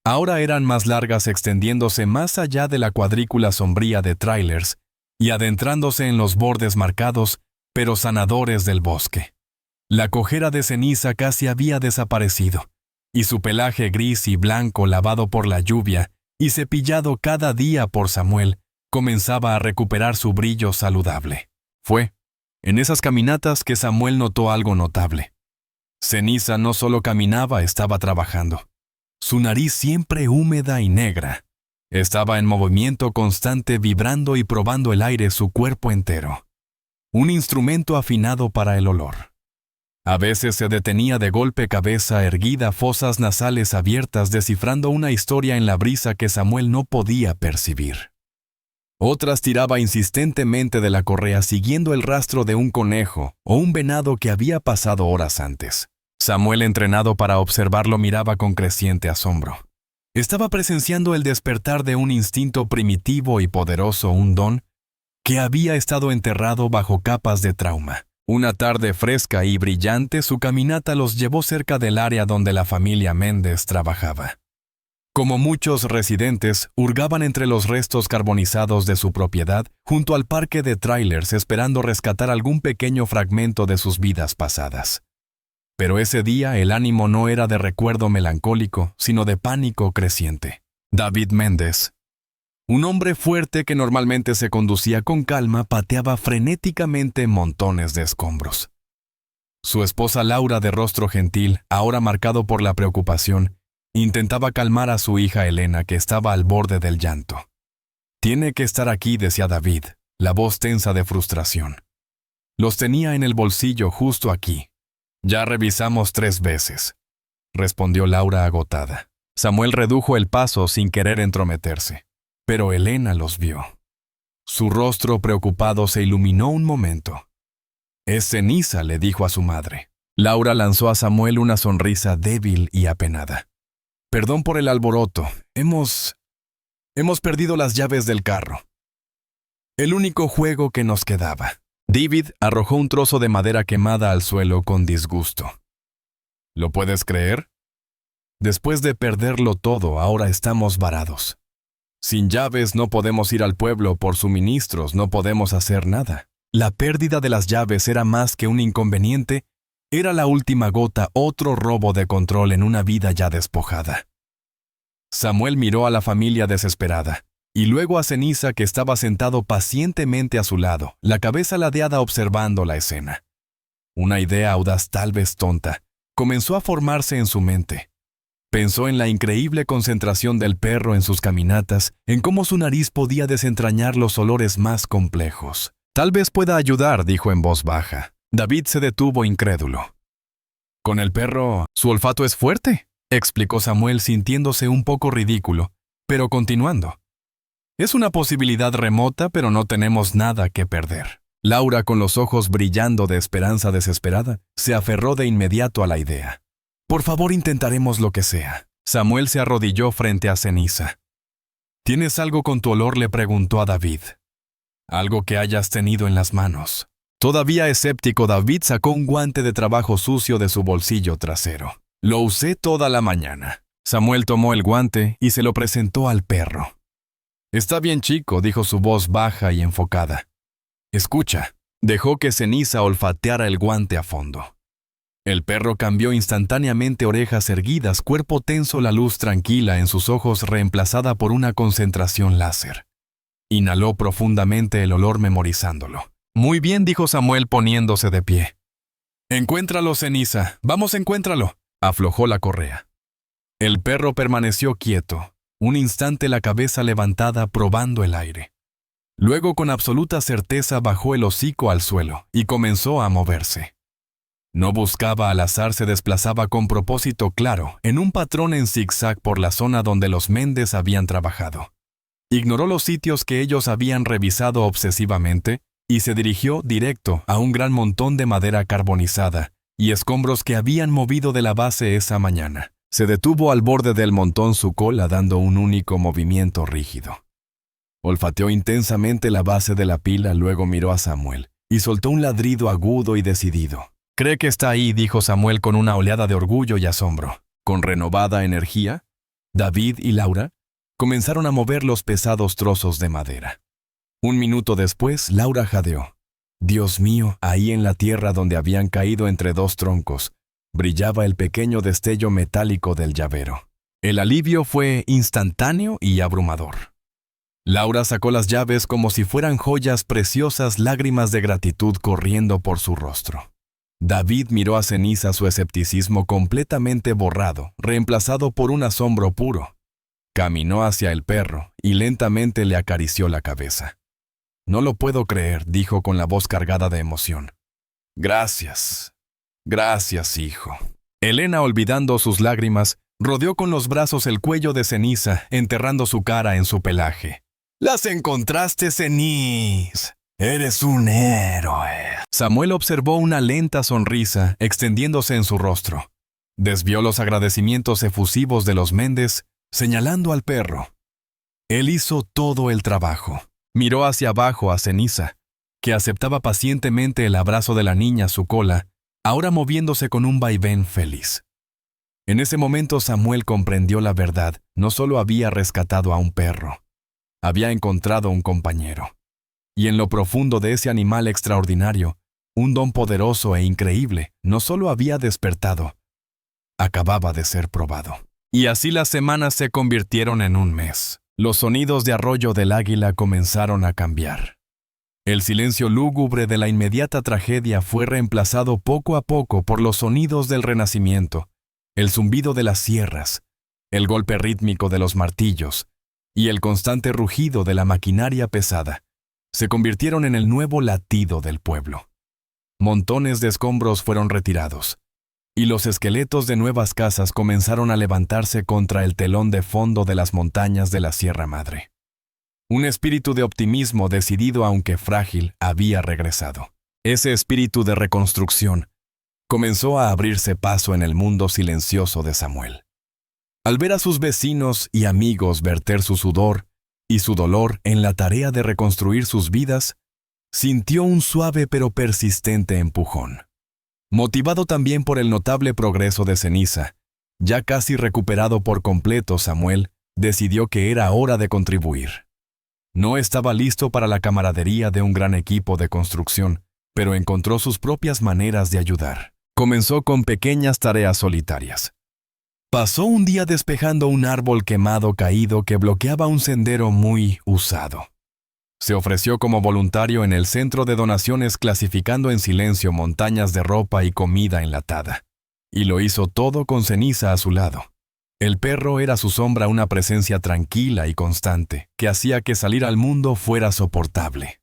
Ahora eran más largas, extendiéndose más allá de la cuadrícula sombría de trailers y adentrándose en los bordes marcados, pero sanadores del bosque. La cojera de Ceniza casi había desaparecido, y su pelaje gris y blanco, lavado por la lluvia y cepillado cada día por Samuel, comenzaba a recuperar su brillo saludable. Fue en esas caminatas que Samuel notó algo notable. Ceniza no solo caminaba, estaba trabajando. Su nariz, siempre húmeda y negra, estaba en movimiento constante, vibrando y probando el aire, su cuerpo entero. Un instrumento afinado para el olor. A veces se detenía de golpe, cabeza erguida, fosas nasales abiertas, descifrando una historia en la brisa que Samuel no podía percibir. Otras tiraba insistentemente de la correa siguiendo el rastro de un conejo o un venado que había pasado horas antes. Samuel, entrenado para observarlo, miraba con creciente asombro. Estaba presenciando el despertar de un instinto primitivo y poderoso, un don que había estado enterrado bajo capas de trauma. Una tarde fresca y brillante, su caminata los llevó cerca del área donde la familia Méndez trabajaba. Como muchos residentes, hurgaban entre los restos carbonizados de su propiedad junto al parque de trailers esperando rescatar algún pequeño fragmento de sus vidas pasadas. Pero ese día el ánimo no era de recuerdo melancólico, sino de pánico creciente. David Méndez, un hombre fuerte que normalmente se conducía con calma, pateaba frenéticamente montones de escombros. Su esposa Laura, de rostro gentil, ahora marcado por la preocupación, intentaba calmar a su hija Elena, que estaba al borde del llanto. «Tiene que estar aquí», decía David, la voz tensa de frustración. «Los tenía en el bolsillo justo aquí». «Ya revisamos 3 veces», respondió Laura agotada. Samuel redujo el paso sin querer entrometerse, pero Elena los vio. Su rostro preocupado se iluminó un momento. «Es ceniza», le dijo a su madre. Laura lanzó a Samuel una sonrisa débil y apenada. «Perdón por el alboroto. Hemos perdido las llaves del carro. El único juego que nos quedaba». David arrojó un trozo de madera quemada al suelo con disgusto. «¿Lo puedes creer? Después de perderlo todo, ahora estamos varados. Sin llaves no podemos ir al pueblo, por suministros no podemos hacer nada. La pérdida de las llaves era más que un inconveniente, era la última gota, otro robo de control en una vida ya despojada». Samuel miró a la familia desesperada, y luego a Ceniza, que estaba sentado pacientemente a su lado, la cabeza ladeada observando la escena. Una idea audaz, tal vez tonta, comenzó a formarse en su mente. Pensó en la increíble concentración del perro en sus caminatas, en cómo su nariz podía desentrañar los olores más complejos. «Tal vez pueda ayudar», dijo en voz baja. David se detuvo incrédulo. «Con el perro, su olfato es fuerte», explicó Samuel, sintiéndose un poco ridículo, pero continuando. «Es una posibilidad remota, pero no tenemos nada que perder». Laura, con los ojos brillando de esperanza desesperada, se aferró de inmediato a la idea. «Por favor, intentaremos lo que sea». Samuel se arrodilló frente a Ceniza. «¿Tienes algo con tu olor?», le preguntó a David. «Algo que hayas tenido en las manos». Todavía escéptico, David sacó un guante de trabajo sucio de su bolsillo trasero. «Lo usé toda la mañana». Samuel tomó el guante y se lo presentó al perro. «Está bien, chico», dijo su voz baja y enfocada. «Escucha». Dejó que Ceniza olfateara el guante a fondo. El perro cambió instantáneamente, orejas erguidas, cuerpo tenso, la luz tranquila en sus ojos reemplazada por una concentración láser. Inhaló profundamente el olor memorizándolo. «Muy bien», dijo Samuel poniéndose de pie. «Encuéntralo, Ceniza. Vamos, encuéntralo». Aflojó la correa. El perro permaneció quieto, un instante la cabeza levantada probando el aire. Luego, con absoluta certeza, bajó el hocico al suelo y comenzó a moverse. No buscaba al azar, se desplazaba con propósito claro, en un patrón en zigzag por la zona donde los Méndez habían trabajado. Ignoró los sitios que ellos habían revisado obsesivamente y se dirigió directo a un gran montón de madera carbonizada y escombros que habían movido de la base esa mañana. Se detuvo al borde del montón, su cola dando un único movimiento rígido. Olfateó intensamente la base de la pila, luego miró a Samuel y soltó un ladrido agudo y decidido. «Cree que está ahí», dijo Samuel con una oleada de orgullo y asombro. Con renovada energía, David y Laura comenzaron a mover los pesados trozos de madera. Un minuto después, Laura jadeó. Dios mío, ahí en la tierra donde habían caído entre 2 troncos, brillaba el pequeño destello metálico del llavero. El alivio fue instantáneo y abrumador. Laura sacó las llaves como si fueran joyas preciosas, lágrimas de gratitud corriendo por su rostro. David miró a Ceniza, su escepticismo completamente borrado, reemplazado por un asombro puro. Caminó hacia el perro y lentamente le acarició la cabeza. «No lo puedo creer», dijo con la voz cargada de emoción. «Gracias. Gracias, hijo». Elena, olvidando sus lágrimas, rodeó con los brazos el cuello de Ceniza, enterrando su cara en su pelaje. ¡Las encontraste, Cenís! ¡Eres un héroe! Samuel observó una lenta sonrisa extendiéndose en su rostro. Desvió los agradecimientos efusivos de los Méndez, señalando al perro. Él hizo todo el trabajo. Miró hacia abajo a Ceniza, que aceptaba pacientemente el abrazo de la niña a su cola, ahora moviéndose con un vaivén feliz. En ese momento Samuel comprendió la verdad. No solo había rescatado a un perro, había encontrado un compañero. Y en lo profundo de ese animal extraordinario, un don poderoso e increíble no solo había despertado, acababa de ser probado. Y así las semanas se convirtieron en un mes. Los sonidos de Arroyo del Águila comenzaron a cambiar. El silencio lúgubre de la inmediata tragedia fue reemplazado poco a poco por los sonidos del renacimiento, el zumbido de las sierras, el golpe rítmico de los martillos y el constante rugido de la maquinaria pesada. Se convirtieron en el nuevo latido del pueblo. Montones de escombros fueron retirados, y los esqueletos de nuevas casas comenzaron a levantarse contra el telón de fondo de las montañas de la Sierra Madre. Un espíritu de optimismo decidido aunque frágil había regresado. Ese espíritu de reconstrucción comenzó a abrirse paso en el mundo silencioso de Samuel. Al ver a sus vecinos y amigos verter su sudor y su dolor en la tarea de reconstruir sus vidas, sintió un suave pero persistente empujón. Motivado también por el notable progreso de Ceniza, ya casi recuperado por completo, Samuel decidió que era hora de contribuir. No estaba listo para la camaradería de un gran equipo de construcción, pero encontró sus propias maneras de ayudar. Comenzó con pequeñas tareas solitarias. Pasó un día despejando un árbol quemado caído que bloqueaba un sendero muy usado. Se ofreció como voluntario en el centro de donaciones clasificando en silencio montañas de ropa y comida enlatada. Y lo hizo todo con Ceniza a su lado. El perro era su sombra, una presencia tranquila y constante, que hacía que salir al mundo fuera soportable.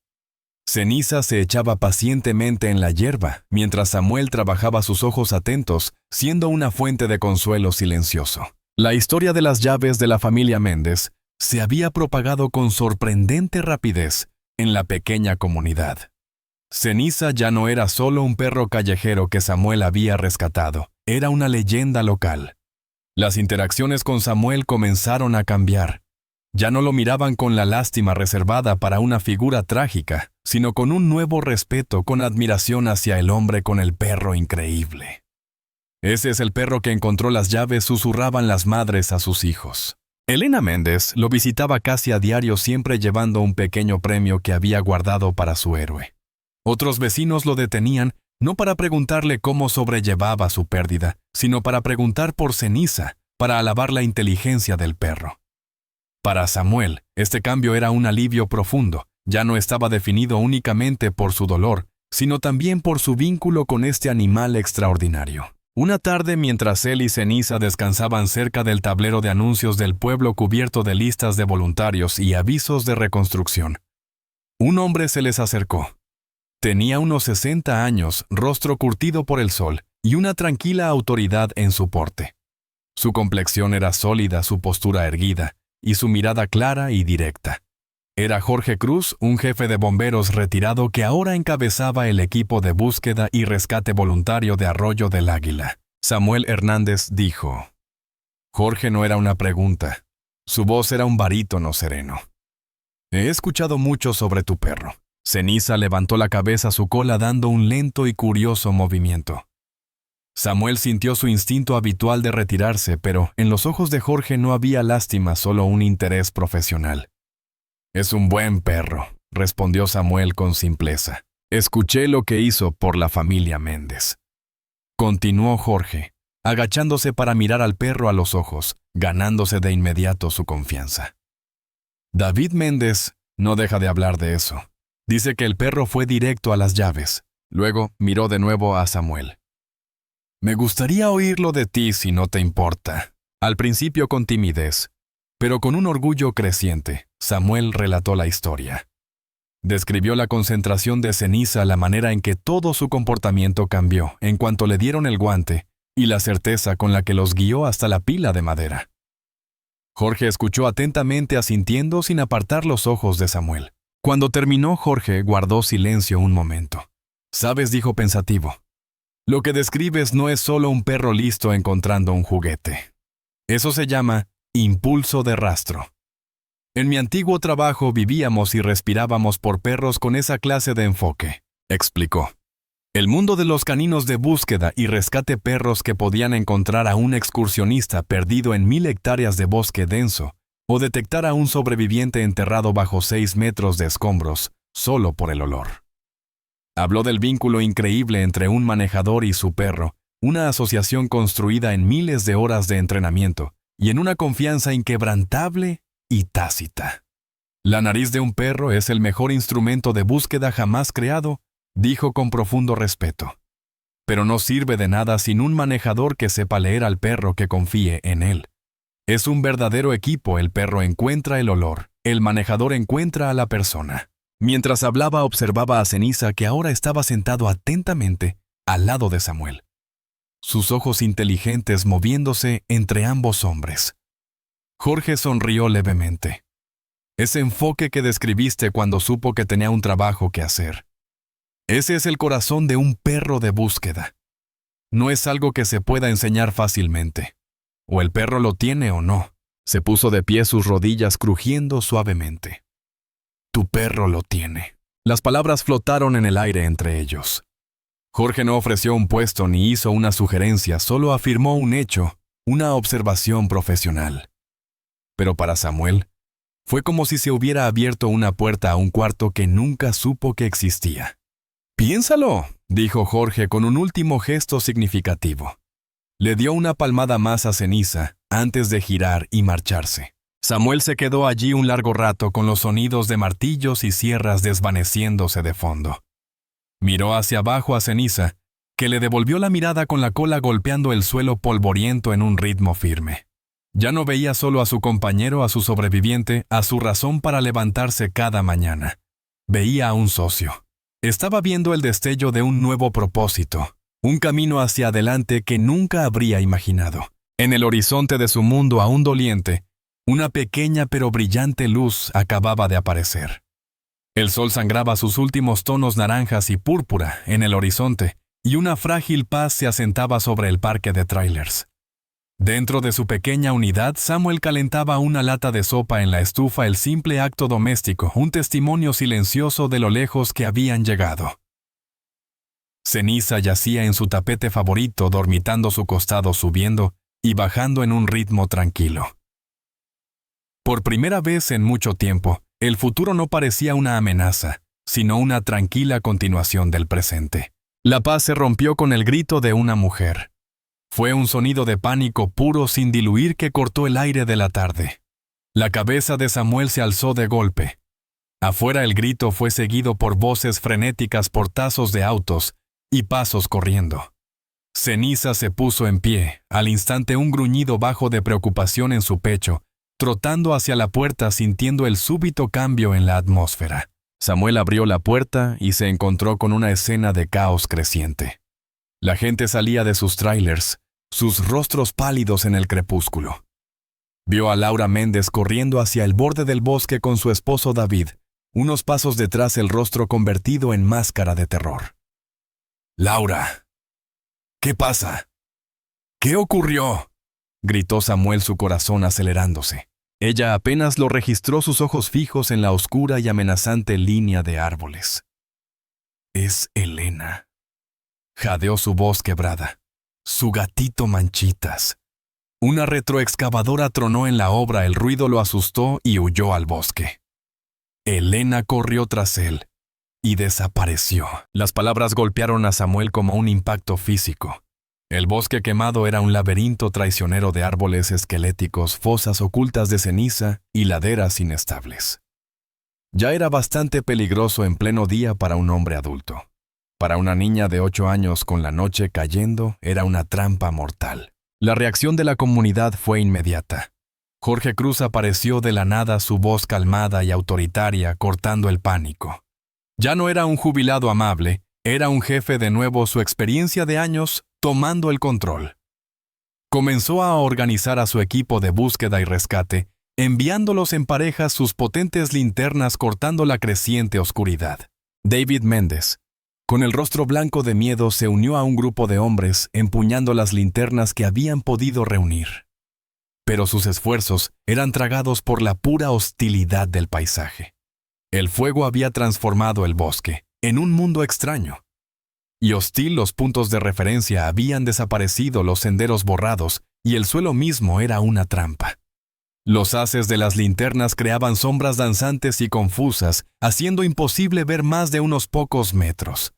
Ceniza se echaba pacientemente en la hierba, mientras Samuel trabajaba sus ojos atentos, siendo una fuente de consuelo silencioso. La historia de las llaves de la familia Méndez se había propagado con sorprendente rapidez en la pequeña comunidad. Ceniza ya no era solo un perro callejero que Samuel había rescatado, era una leyenda local. Las interacciones con Samuel comenzaron a cambiar. Ya no lo miraban con la lástima reservada para una figura trágica, sino con un nuevo respeto, con admiración hacia el hombre con el perro increíble. Ese es el perro que encontró las llaves, susurraban las madres a sus hijos. Elena Méndez lo visitaba casi a diario, siempre llevando un pequeño premio que había guardado para su héroe. Otros vecinos lo detenían, no para preguntarle cómo sobrellevaba su pérdida, sino para preguntar por Ceniza, para alabar la inteligencia del perro. Para Samuel, este cambio era un alivio profundo. Ya no estaba definido únicamente por su dolor, sino también por su vínculo con este animal extraordinario. Una tarde, mientras él y Ceniza descansaban cerca del tablero de anuncios del pueblo cubierto de listas de voluntarios y avisos de reconstrucción, un hombre se les acercó. Tenía unos 60 años, rostro curtido por el sol y una tranquila autoridad en su porte. Su complexión era sólida, su postura erguida y su mirada clara y directa. Era Jorge Cruz, un jefe de bomberos retirado que ahora encabezaba el equipo de búsqueda y rescate voluntario de Arroyo del Águila. Samuel Hernández dijo. Jorge no era una pregunta. Su voz era un barítono sereno. He escuchado mucho sobre tu perro. Ceniza levantó la cabeza a su cola dando un lento y curioso movimiento. Samuel sintió su instinto habitual de retirarse, pero en los ojos de Jorge no había lástima, solo un interés profesional. Es un buen perro, respondió Samuel con simpleza. Escuché lo que hizo por la familia Méndez. Continuó Jorge, agachándose para mirar al perro a los ojos, ganándose de inmediato su confianza. David Méndez no deja de hablar de eso. Dice que el perro fue directo a las llaves. Luego miró de nuevo a Samuel. Me gustaría oírlo de ti si no te importa. Al principio con timidez, pero con un orgullo creciente, Samuel relató la historia. Describió la concentración de Ceniza, la manera en que todo su comportamiento cambió en cuanto le dieron el guante y la certeza con la que los guió hasta la pila de madera. Jorge escuchó atentamente asintiendo sin apartar los ojos de Samuel. Cuando terminó, Jorge guardó silencio un momento. «Sabes», dijo pensativo, «lo que describes no es solo un perro listo encontrando un juguete. Eso se llama impulso de rastro. En mi antiguo trabajo vivíamos y respirábamos por perros con esa clase de enfoque», explicó. El mundo de los caninos de búsqueda y rescate, perros que podían encontrar a un excursionista perdido en 1000 hectáreas de bosque denso o detectar a un sobreviviente enterrado bajo 6 metros de escombros solo por el olor. Habló del vínculo increíble entre un manejador y su perro, una asociación construida en miles de horas de entrenamiento y en una confianza inquebrantable y tácita. «La nariz de un perro es el mejor instrumento de búsqueda jamás creado», dijo con profundo respeto. «Pero no sirve de nada sin un manejador que sepa leer al perro, que confíe en él. Es un verdadero equipo, el perro encuentra el olor, el manejador encuentra a la persona». Mientras hablaba, observaba a Ceniza, que ahora estaba sentado atentamente al lado de Samuel, sus ojos inteligentes moviéndose entre ambos hombres. Jorge sonrió levemente. «Ese enfoque que describiste cuando supo que tenía un trabajo que hacer. Ese es el corazón de un perro de búsqueda. No es algo que se pueda enseñar fácilmente. O el perro lo tiene o no». Se puso de pie, sus rodillas crujiendo suavemente. «Tu perro lo tiene». Las palabras flotaron en el aire entre ellos. Jorge no ofreció un puesto ni hizo una sugerencia, solo afirmó un hecho, una observación profesional. Pero para Samuel, fue como si se hubiera abierto una puerta a un cuarto que nunca supo que existía. «Piénsalo», dijo Jorge con un último gesto significativo. Le dio una palmada más a Ceniza antes de girar y marcharse. Samuel se quedó allí un largo rato con los sonidos de martillos y sierras desvaneciéndose de fondo. Miró hacia abajo a Ceniza, que le devolvió la mirada con la cola golpeando el suelo polvoriento en un ritmo firme. Ya no veía solo a su compañero, a su sobreviviente, a su razón para levantarse cada mañana. Veía a un socio. Estaba viendo el destello de un nuevo propósito, un camino hacia adelante que nunca habría imaginado. En el horizonte de su mundo aún doliente, una pequeña pero brillante luz acababa de aparecer. El sol sangraba sus últimos tonos naranjas y púrpura en el horizonte, y una frágil paz se asentaba sobre el parque de trailers. Dentro de su pequeña unidad, Samuel calentaba una lata de sopa en la estufa, el simple acto doméstico, un testimonio silencioso de lo lejos que habían llegado. Ceniza yacía en su tapete favorito, dormitando su costado, subiendo y bajando en un ritmo tranquilo. Por primera vez en mucho tiempo, el futuro no parecía una amenaza, sino una tranquila continuación del presente. La paz se rompió con el grito de una mujer. Fue un sonido de pánico puro sin diluir que cortó el aire de la tarde. La cabeza de Samuel se alzó de golpe. Afuera el grito fue seguido por voces frenéticas, portazos de autos y pasos corriendo. Ceniza se puso en pie, al instante un gruñido bajo de preocupación en su pecho, trotando hacia la puerta sintiendo el súbito cambio en la atmósfera. Samuel abrió la puerta y se encontró con una escena de caos creciente. La gente salía de sus trailers, sus rostros pálidos en el crepúsculo. Vio a Laura Méndez corriendo hacia el borde del bosque con su esposo David, unos pasos detrás, el rostro convertido en máscara de terror. «Laura, ¿qué pasa? ¿Qué ocurrió?», gritó Samuel, su corazón acelerándose. Ella apenas lo registró, sus ojos fijos en la oscura y amenazante línea de árboles. «Es Elena», jadeó su voz quebrada. «Su gatito Manchitas». Una retroexcavadora tronó en la obra, el ruido lo asustó y huyó al bosque. Elena corrió tras él y desapareció. Las palabras golpearon a Samuel como un impacto físico. El bosque quemado era un laberinto traicionero de árboles esqueléticos, fosas ocultas de ceniza y laderas inestables. Ya era bastante peligroso en pleno día para un hombre adulto. Para una niña de 8 años, con la noche cayendo, era una trampa mortal. La reacción de la comunidad fue inmediata. Jorge Cruz apareció de la nada, su voz calmada y autoritaria, cortando el pánico. Ya no era un jubilado amable, era un jefe de nuevo, su experiencia de años tomando el control. Comenzó a organizar a su equipo de búsqueda y rescate, enviándolos en parejas sus potentes linternas cortando la creciente oscuridad. David Méndez, con el rostro blanco de miedo, se unió a un grupo de hombres empuñando las linternas que habían podido reunir. Pero sus esfuerzos eran tragados por la pura hostilidad del paisaje. El fuego había transformado el bosque en un mundo extraño. Y hostil, los puntos de referencia habían desaparecido, los senderos borrados, y el suelo mismo era una trampa. Los haces de las linternas creaban sombras danzantes y confusas, haciendo imposible ver más de unos pocos metros.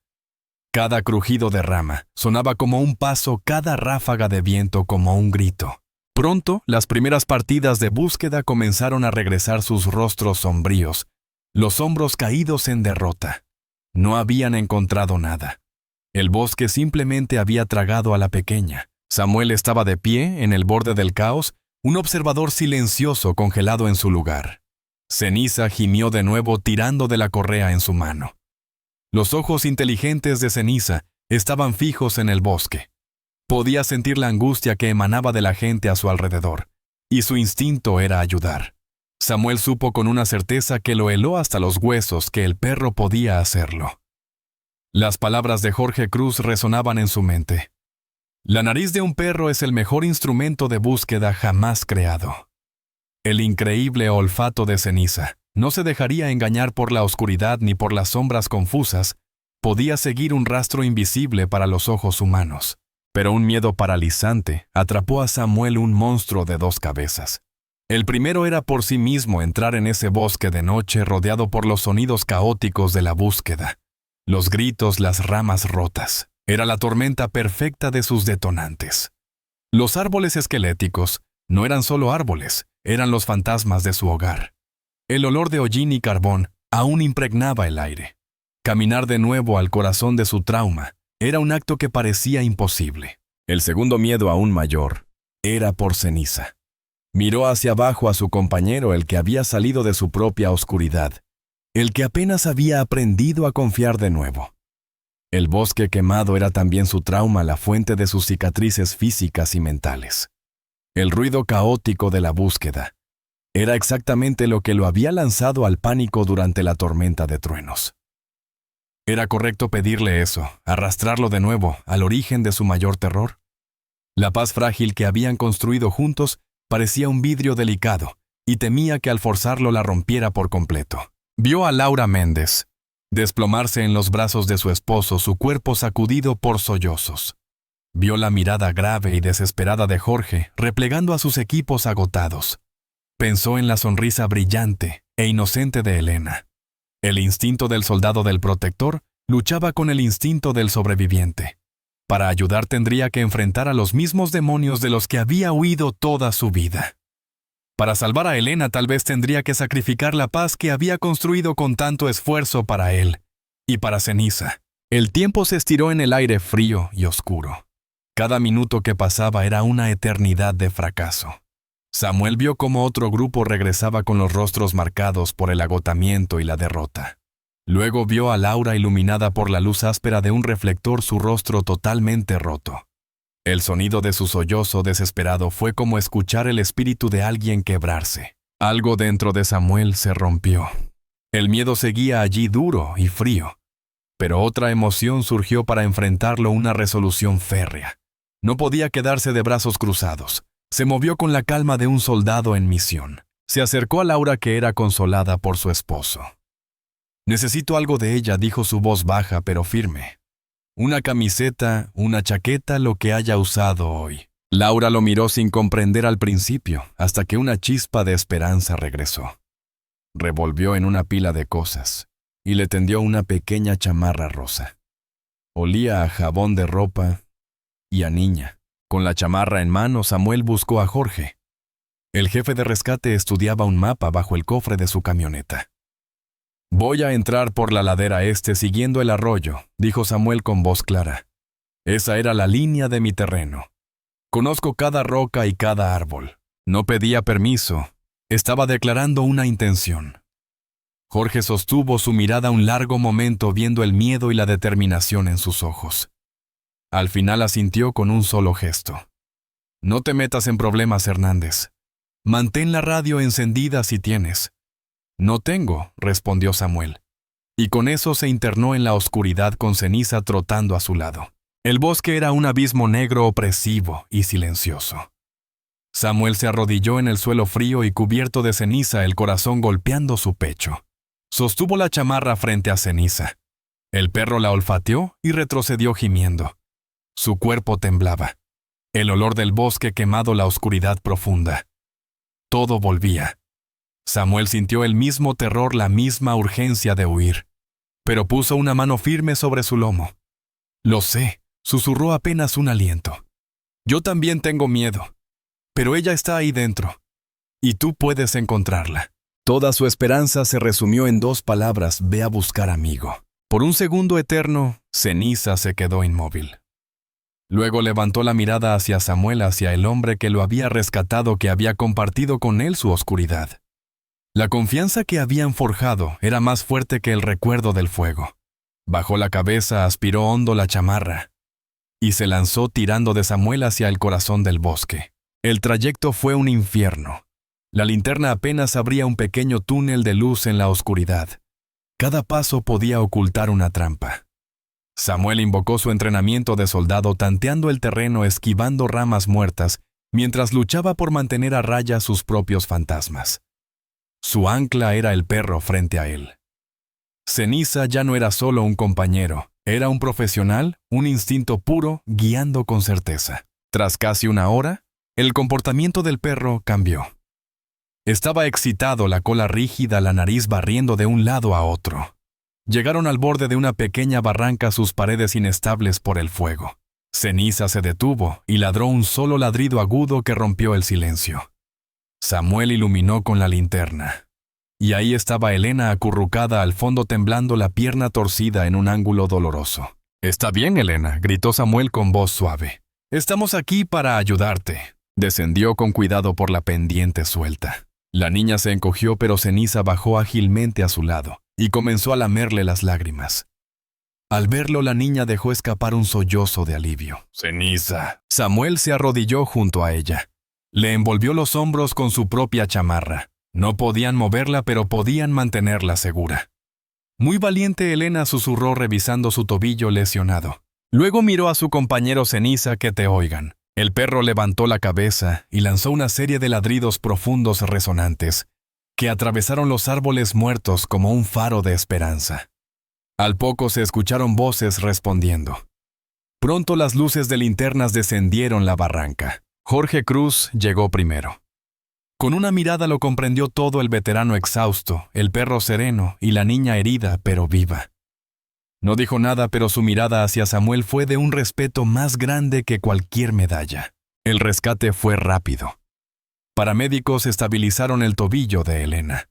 Cada crujido de rama sonaba como un paso, cada ráfaga de viento como un grito. Pronto, las primeras partidas de búsqueda comenzaron a regresar, sus rostros sombríos, los hombros caídos en derrota. No habían encontrado nada. El bosque simplemente había tragado a la pequeña. Samuel estaba de pie en el borde del caos, un observador silencioso congelado en su lugar. Ceniza gimió de nuevo tirando de la correa en su mano. Los ojos inteligentes de Ceniza estaban fijos en el bosque. Podía sentir la angustia que emanaba de la gente a su alrededor, y su instinto era ayudar. Samuel supo con una certeza que lo heló hasta los huesos que el perro podía hacerlo. Las palabras de Jorge Cruz resonaban en su mente. La nariz de un perro es el mejor instrumento de búsqueda jamás creado. El increíble olfato de Ceniza no se dejaría engañar por la oscuridad ni por las sombras confusas. Podía seguir un rastro invisible para los ojos humanos. Pero un miedo paralizante atrapó a Samuel, un monstruo de dos cabezas. El primero era por sí mismo entrar en ese bosque de noche rodeado por los sonidos caóticos de la búsqueda. Los gritos, las ramas rotas. Era la tormenta perfecta de sus detonantes. Los árboles esqueléticos no eran solo árboles, eran los fantasmas de su hogar. El olor de hollín y carbón aún impregnaba el aire. Caminar de nuevo al corazón de su trauma era un acto que parecía imposible. El segundo miedo, aún mayor, era por Ceniza. Miró hacia abajo a su compañero, el que había salido de su propia oscuridad, el que apenas había aprendido a confiar de nuevo. El bosque quemado era también su trauma, la fuente de sus cicatrices físicas y mentales. El ruido caótico de la búsqueda era exactamente lo que lo había lanzado al pánico durante la tormenta de truenos. ¿Era correcto pedirle eso, arrastrarlo de nuevo al origen de su mayor terror? La paz frágil que habían construido juntos parecía un vidrio delicado, y temía que al forzarlo la rompiera por completo. Vio a Laura Méndez desplomarse en los brazos de su esposo, su cuerpo sacudido por sollozos. Vio la mirada grave y desesperada de Jorge, replegando a sus equipos agotados. Pensó en la sonrisa brillante e inocente de Elena. El instinto del soldado del protector luchaba con el instinto del sobreviviente. Para ayudar tendría que enfrentar a los mismos demonios de los que había huido toda su vida. Para salvar a Elena tal vez tendría que sacrificar la paz que había construido con tanto esfuerzo para él y para Ceniza. El tiempo se estiró en el aire frío y oscuro. Cada minuto que pasaba era una eternidad de fracaso. Samuel vio cómo otro grupo regresaba con los rostros marcados por el agotamiento y la derrota. Luego vio a Laura iluminada por la luz áspera de un reflector, su rostro totalmente roto. El sonido de su sollozo desesperado fue como escuchar el espíritu de alguien quebrarse. Algo dentro de Samuel se rompió. El miedo seguía allí duro y frío, pero otra emoción surgió para enfrentarlo, una resolución férrea. No podía quedarse de brazos cruzados. Se movió con la calma de un soldado en misión. Se acercó a Laura, que era consolada por su esposo. «Necesito algo de ella», dijo su voz baja pero firme. «Una camiseta, una chaqueta, lo que haya usado hoy». Laura lo miró sin comprender al principio, hasta que una chispa de esperanza regresó. Revolvió en una pila de cosas y le tendió una pequeña chamarra rosa. Olía a jabón de ropa y a niña. Con la chamarra en mano, Samuel buscó a Jorge. El jefe de rescate estudiaba un mapa bajo el cofre de su camioneta. «Voy a entrar por la ladera este siguiendo el arroyo», dijo Samuel con voz clara. «Esa era la línea de mi terreno. Conozco cada roca y cada árbol. No pedía permiso. Estaba declarando una intención». Jorge sostuvo su mirada un largo momento, viendo el miedo y la determinación en sus ojos. Al final asintió con un solo gesto. No te metas en problemas, Hernández. Mantén la radio encendida si tienes. No tengo, respondió Samuel. Y con eso se internó en la oscuridad con Ceniza trotando a su lado. El bosque era un abismo negro opresivo y silencioso. Samuel se arrodilló en el suelo frío y cubierto de ceniza, el corazón golpeando su pecho. Sostuvo la chamarra frente a Ceniza. El perro la olfateó y retrocedió gimiendo. Su cuerpo temblaba. El olor del bosque quemado la oscuridad profunda. Todo volvía. Samuel sintió el mismo terror, la misma urgencia de huir, pero puso una mano firme sobre su lomo. Lo sé, susurró apenas un aliento. Yo también tengo miedo, pero ella está ahí dentro, y tú puedes encontrarla. Toda su esperanza se resumió en 2 palabras: ve a buscar amigo. Por un segundo eterno, Ceniza se quedó inmóvil. Luego levantó la mirada hacia Samuel, hacia el hombre que lo había rescatado, que había compartido con él su oscuridad. La confianza que habían forjado era más fuerte que el recuerdo del fuego. Bajó la cabeza, aspiró hondo la chamarra y se lanzó tirando de Samuel hacia el corazón del bosque. El trayecto fue un infierno. La linterna apenas abría un pequeño túnel de luz en la oscuridad. Cada paso podía ocultar una trampa. Samuel invocó su entrenamiento de soldado, tanteando el terreno, esquivando ramas muertas, mientras luchaba por mantener a raya sus propios fantasmas. Su ancla era el perro frente a él. Ceniza ya no era solo un compañero, era un profesional, un instinto puro, guiando con certeza. Tras casi una hora, el comportamiento del perro cambió. Estaba excitado, la cola rígida, la nariz barriendo de un lado a otro. Llegaron al borde de una pequeña barranca, sus paredes inestables por el fuego. Ceniza se detuvo y ladró un solo ladrido agudo que rompió el silencio. Samuel iluminó con la linterna. Y ahí estaba Elena acurrucada al fondo, temblando, la pierna torcida en un ángulo doloroso. «Está bien, Elena», gritó Samuel con voz suave. «Estamos aquí para ayudarte». Descendió con cuidado por la pendiente suelta. La niña se encogió, pero Ceniza bajó ágilmente a su lado y comenzó a lamerle las lágrimas. Al verlo, la niña dejó escapar un sollozo de alivio. «Ceniza». Samuel se arrodilló junto a ella. Le envolvió los hombros con su propia chamarra. No podían moverla, pero podían mantenerla segura. Muy valiente, Elena, susurró revisando su tobillo lesionado. Luego miró a su compañero. «Ceniza, que te oigan». El perro levantó la cabeza y lanzó una serie de ladridos profundos resonantes que atravesaron los árboles muertos como un faro de esperanza. Al poco se escucharon voces respondiendo. Pronto las luces de linternas descendieron la barranca. Jorge Cruz llegó primero. Con una mirada lo comprendió todo: el veterano exhausto, el perro sereno y la niña herida pero viva. No dijo nada, pero su mirada hacia Samuel fue de un respeto más grande que cualquier medalla. El rescate fue rápido. Paramédicos estabilizaron el tobillo de Elena.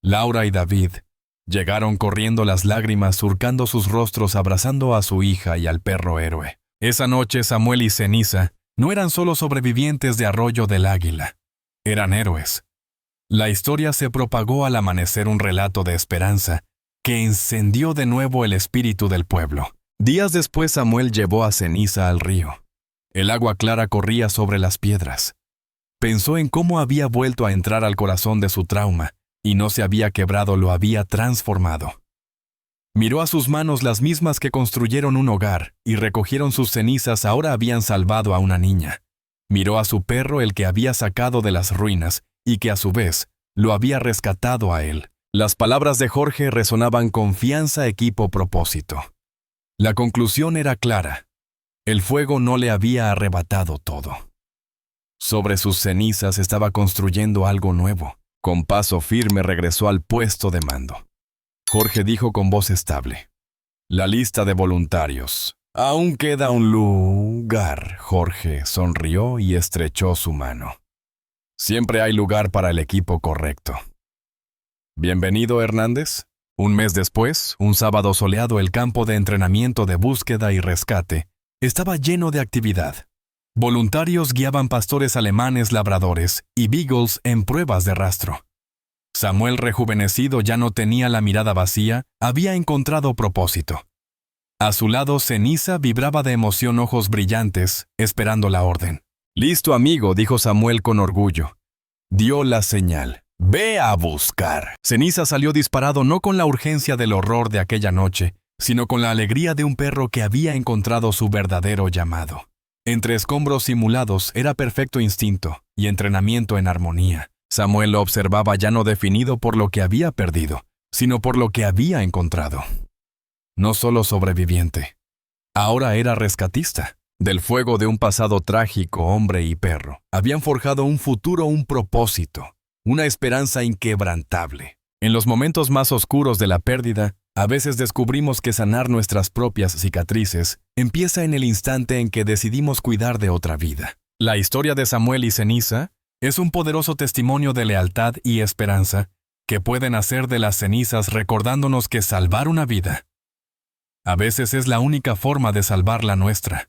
Laura y David llegaron corriendo, las lágrimas surcando sus rostros, abrazando a su hija y al perro héroe. Esa noche, Samuel y Ceniza no eran solo sobrevivientes de Arroyo del Águila, eran héroes. La historia se propagó al amanecer, un relato de esperanza que encendió de nuevo el espíritu del pueblo. Días después, Samuel llevó a Ceniza al río. El agua clara corría sobre las piedras. Pensó en cómo había vuelto a entrar al corazón de su trauma, y no se había quebrado, lo había transformado. Miró a sus manos, las mismas que construyeron un hogar y recogieron sus cenizas, ahora habían salvado a una niña. Miró a su perro, el que había sacado de las ruinas y que a su vez lo había rescatado a él. Las palabras de Jorge resonaban: confianza, equipo, propósito. La conclusión era clara. El fuego no le había arrebatado todo. Sobre sus cenizas estaba construyendo algo nuevo. Con paso firme regresó al puesto de mando. Jorge dijo con voz estable: «La lista de voluntarios. Aún queda un lugar». Jorge sonrió y estrechó su mano. «Siempre hay lugar para el equipo correcto». «Bienvenido, Hernández». Un mes después, un sábado soleado, el campo de entrenamiento de búsqueda y rescate estaba lleno de actividad. Voluntarios guiaban pastores alemanes, labradores y beagles en pruebas de rastro. Samuel, rejuvenecido, ya no tenía la mirada vacía, había encontrado propósito. A su lado, Ceniza vibraba de emoción, ojos brillantes, esperando la orden. Listo, amigo, dijo Samuel con orgullo. Dio la señal. Ve a buscar. Ceniza salió disparado no con la urgencia del horror de aquella noche, sino con la alegría de un perro que había encontrado su verdadero llamado. Entre escombros simulados era perfecto instinto y entrenamiento en armonía. Samuel lo observaba ya no definido por lo que había perdido, sino por lo que había encontrado. No solo sobreviviente, ahora era rescatista. Del fuego de un pasado trágico, hombre y perro, habían forjado un futuro, un propósito, una esperanza inquebrantable. En los momentos más oscuros de la pérdida, a veces descubrimos que sanar nuestras propias cicatrices empieza en el instante en que decidimos cuidar de otra vida. La historia de Samuel y Ceniza es un poderoso testimonio de lealtad y esperanza que pueden hacer de las cenizas recordándonos que salvar una vida a veces es la única forma de salvar la nuestra.